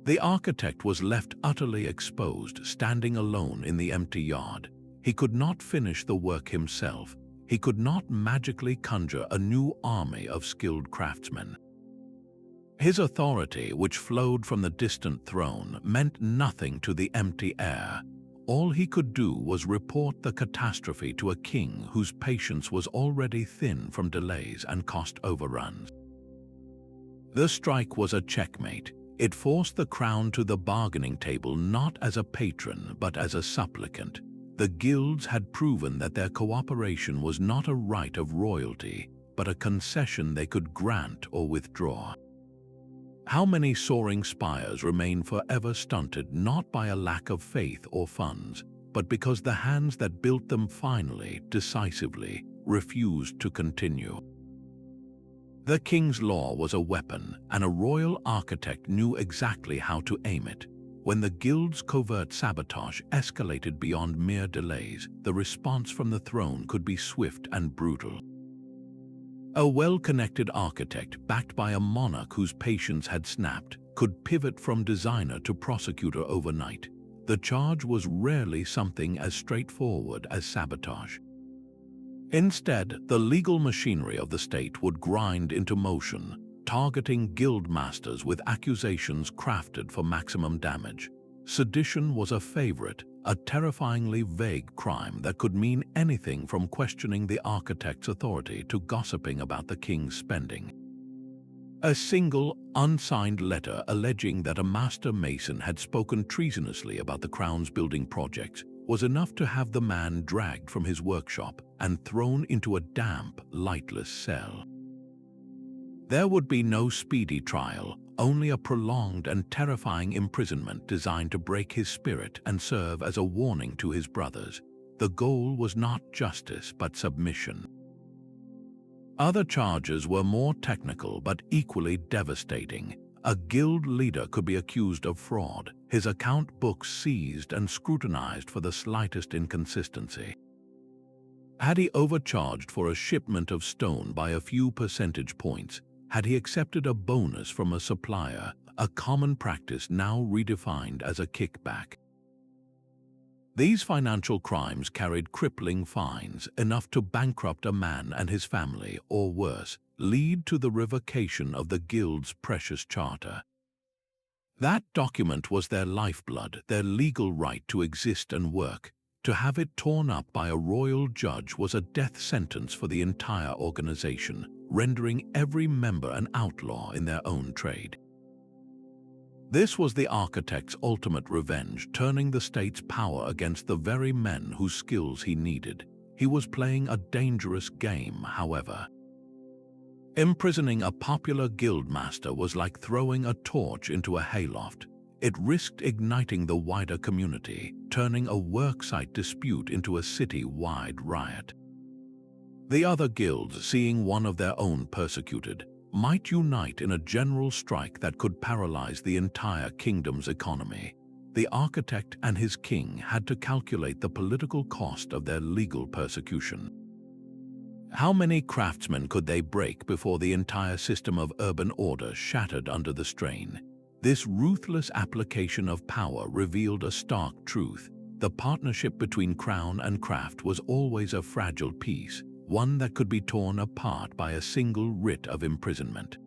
The architect was left utterly exposed, standing alone in the empty yard. He could not finish the work himself. He could not magically conjure a new army of skilled craftsmen. His authority, which flowed from the distant throne, meant nothing to the empty air. All he could do was report the catastrophe to a king whose patience was already thin from delays and cost overruns. The strike was a checkmate. It forced the crown to the bargaining table not as a patron but as a supplicant. The guilds had proven that their cooperation was not a right of royalty, but a concession they could grant or withdraw. How many soaring spires remain forever stunted not by a lack of faith or funds, but because the hands that built them finally, decisively, refused to continue? The king's law was a weapon, and a royal architect knew exactly how to aim it. When the guild's covert sabotage escalated beyond mere delays, the response from the throne could be swift and brutal. A well-connected architect, backed by a monarch whose patience had snapped, could pivot from designer to prosecutor overnight. The charge was rarely something as straightforward as sabotage. Instead, the legal machinery of the state would grind into motion, targeting guild masters with accusations crafted for maximum damage. Sedition was a favorite, a terrifyingly vague crime that could mean anything from questioning the architect's authority to gossiping about the king's spending. A single, unsigned letter alleging that a master mason had spoken treasonously about the crown's building projects was enough to have the man dragged from his workshop and thrown into a damp, lightless cell. There would be no speedy trial, only a prolonged and terrifying imprisonment designed to break his spirit and serve as a warning to his brothers. The goal was not justice but submission. Other charges were more technical but equally devastating. A guild leader could be accused of fraud, his account books seized and scrutinized for the slightest inconsistency. Had he overcharged for a shipment of stone by a few percentage points? Had he accepted a bonus from a supplier, a common practice now redefined as a kickback? These financial crimes carried crippling fines, enough to bankrupt a man and his family, or worse, lead to the revocation of the guild's precious charter. That document was their lifeblood, their legal right to exist and work. To have it torn up by a royal judge was a death sentence for the entire organization, rendering every member an outlaw in their own trade. This was the architect's ultimate revenge, turning the state's power against the very men whose skills he needed. He was playing a dangerous game, however. Imprisoning a popular guildmaster was like throwing a torch into a hayloft. It risked igniting the wider community, turning a worksite dispute into a city-wide riot. The other guilds, seeing one of their own persecuted, might unite in a general strike that could paralyze the entire kingdom's economy. The architect and his king had to calculate the political cost of their legal persecution. How many craftsmen could they break before the entire system of urban order shattered under the strain? This ruthless application of power revealed a stark truth. The partnership between crown and craft was always a fragile piece, one that could be torn apart by a single writ of imprisonment.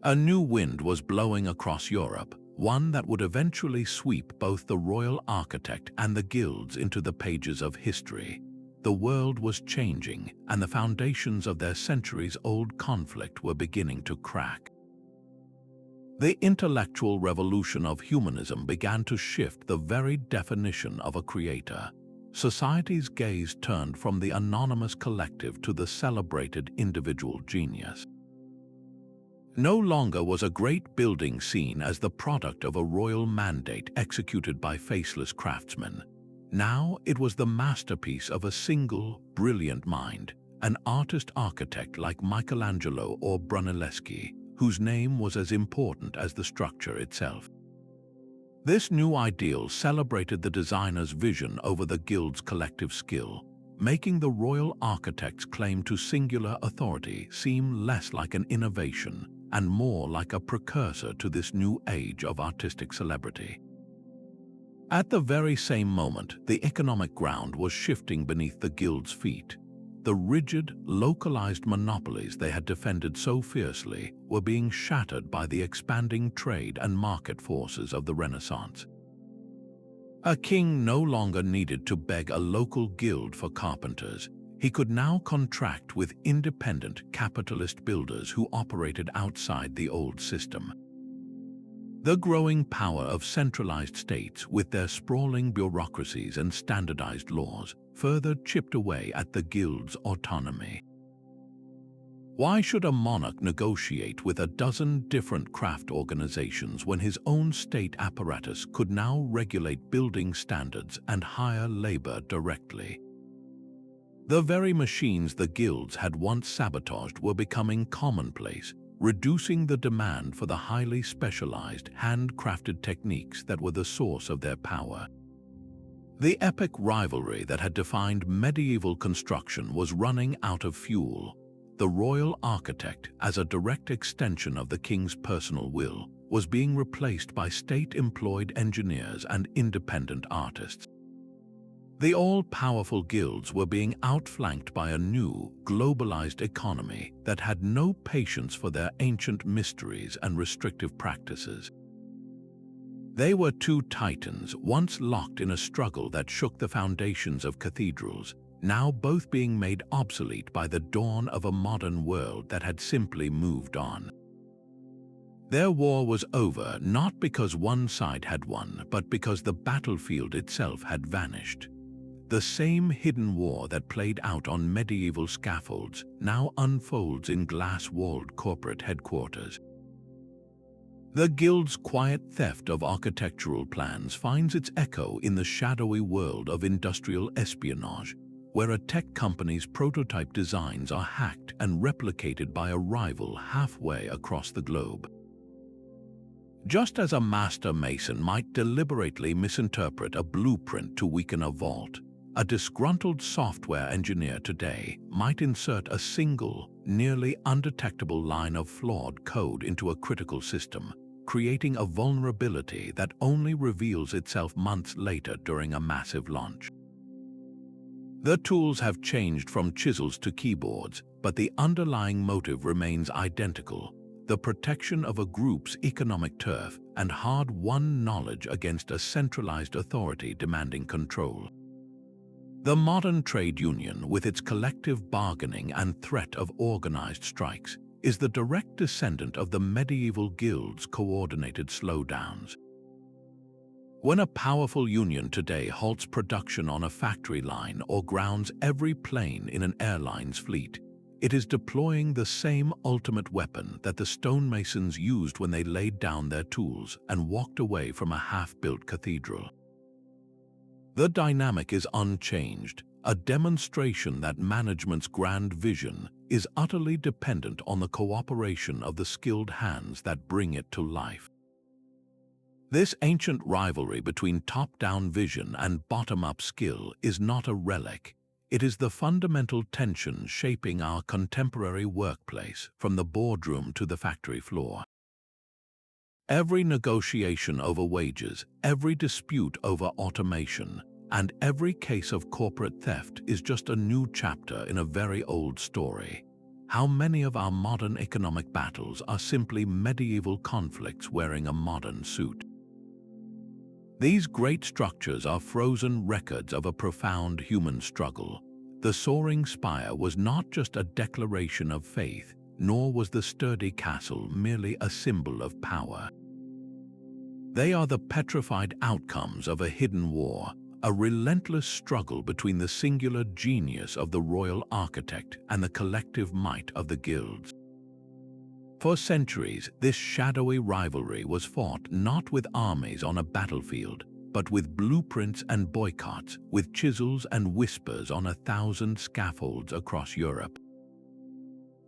A new wind was blowing across Europe, one that would eventually sweep both the royal architect and the guilds into the pages of history. The world was changing, and the foundations of their centuries-old conflict were beginning to crack. The intellectual revolution of humanism began to shift the very definition of a creator. Society's gaze turned from the anonymous collective to the celebrated individual genius. No longer was a great building seen as the product of a royal mandate executed by faceless craftsmen. Now it was the masterpiece of a single, brilliant mind, an artist-architect like Michelangelo or Brunelleschi, whose name was as important as the structure itself. This new ideal celebrated the designer's vision over the guild's collective skill, making the royal architect's claim to singular authority seem less like an innovation and more like a precursor to this new age of artistic celebrity. At the very same moment, the economic ground was shifting beneath the guild's feet. The rigid, localized monopolies they had defended so fiercely were being shattered by the expanding trade and market forces of the Renaissance. A king no longer needed to beg a local guild for carpenters. He could now contract with independent capitalist builders who operated outside the old system. The growing power of centralized states, with their sprawling bureaucracies and standardized laws, further chipped away at the guild's autonomy. Why should a monarch negotiate with a dozen different craft organizations when his own state apparatus could now regulate building standards and hire labor directly? The very machines the guilds had once sabotaged were becoming commonplace, reducing the demand for the highly specialized, handcrafted techniques that were the source of their power. The epic rivalry that had defined medieval construction was running out of fuel. The royal architect, as a direct extension of the king's personal will, was being replaced by state-employed engineers and independent artists. The all-powerful guilds were being outflanked by a new, globalized economy that had no patience for their ancient mysteries and restrictive practices. They were two titans, once locked in a struggle that shook the foundations of cathedrals, now both being made obsolete by the dawn of a modern world that had simply moved on. Their war was over not because one side had won, but because the battlefield itself had vanished. The same hidden war that played out on medieval scaffolds now unfolds in glass-walled corporate headquarters. The guild's quiet theft of architectural plans finds its echo in the shadowy world of industrial espionage, where a tech company's prototype designs are hacked and replicated by a rival halfway across the globe. Just as a master mason might deliberately misinterpret a blueprint to weaken a vault, a disgruntled software engineer today might insert a single, nearly undetectable line of flawed code into a critical system, creating a vulnerability that only reveals itself months later during a massive launch. The tools have changed from chisels to keyboards, but the underlying motive remains identical: the protection of a group's economic turf and hard-won knowledge against a centralized authority demanding control. The modern trade union, with its collective bargaining and threat of organized strikes, is the direct descendant of the medieval guild's coordinated slowdowns. When a powerful union today halts production on a factory line or grounds every plane in an airline's fleet, it is deploying the same ultimate weapon that the stonemasons used when they laid down their tools and walked away from a half-built cathedral. The dynamic is unchanged, a demonstration that management's grand vision is utterly dependent on the cooperation of the skilled hands that bring it to life. This ancient rivalry between top-down vision and bottom-up skill is not a relic. It is the fundamental tension shaping our contemporary workplace from the boardroom to the factory floor. Every negotiation over wages, every dispute over automation, and every case of corporate theft is just a new chapter in a very old story. How many of our modern economic battles are simply medieval conflicts wearing a modern suit? These great structures are frozen records of a profound human struggle. The soaring spire was not just a declaration of faith, nor was the sturdy castle merely a symbol of power. They are the petrified outcomes of a hidden war, a relentless struggle between the singular genius of the royal architect and the collective might of the guilds. For centuries, this shadowy rivalry was fought not with armies on a battlefield, but with blueprints and boycotts, with chisels and whispers on 1,000 scaffolds across Europe.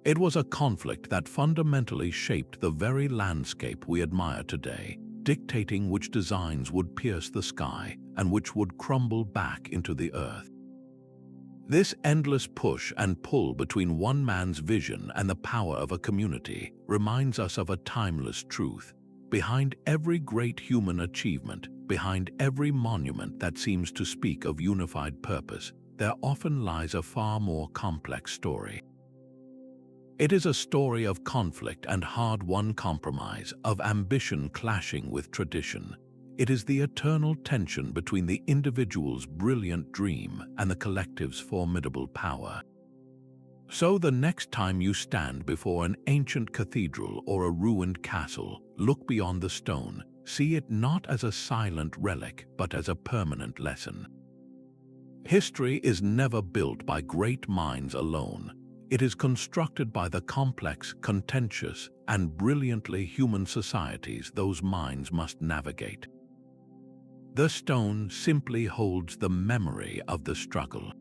It was a conflict that fundamentally shaped the very landscape we admire today, dictating which designs would pierce the sky and which would crumble back into the earth. This endless push and pull between one man's vision and the power of a community reminds us of a timeless truth. Behind every great human achievement, behind every monument that seems to speak of unified purpose, there often lies a far more complex story. It is a story of conflict and hard-won compromise, of ambition clashing with tradition. It is the eternal tension between the individual's brilliant dream and the collective's formidable power. So the next time you stand before an ancient cathedral or a ruined castle, look beyond the stone. See it not as a silent relic, but as a permanent lesson. History is never built by great minds alone. It is constructed by the complex, contentious, and brilliantly human societies those minds must navigate. The stone simply holds the memory of the struggle.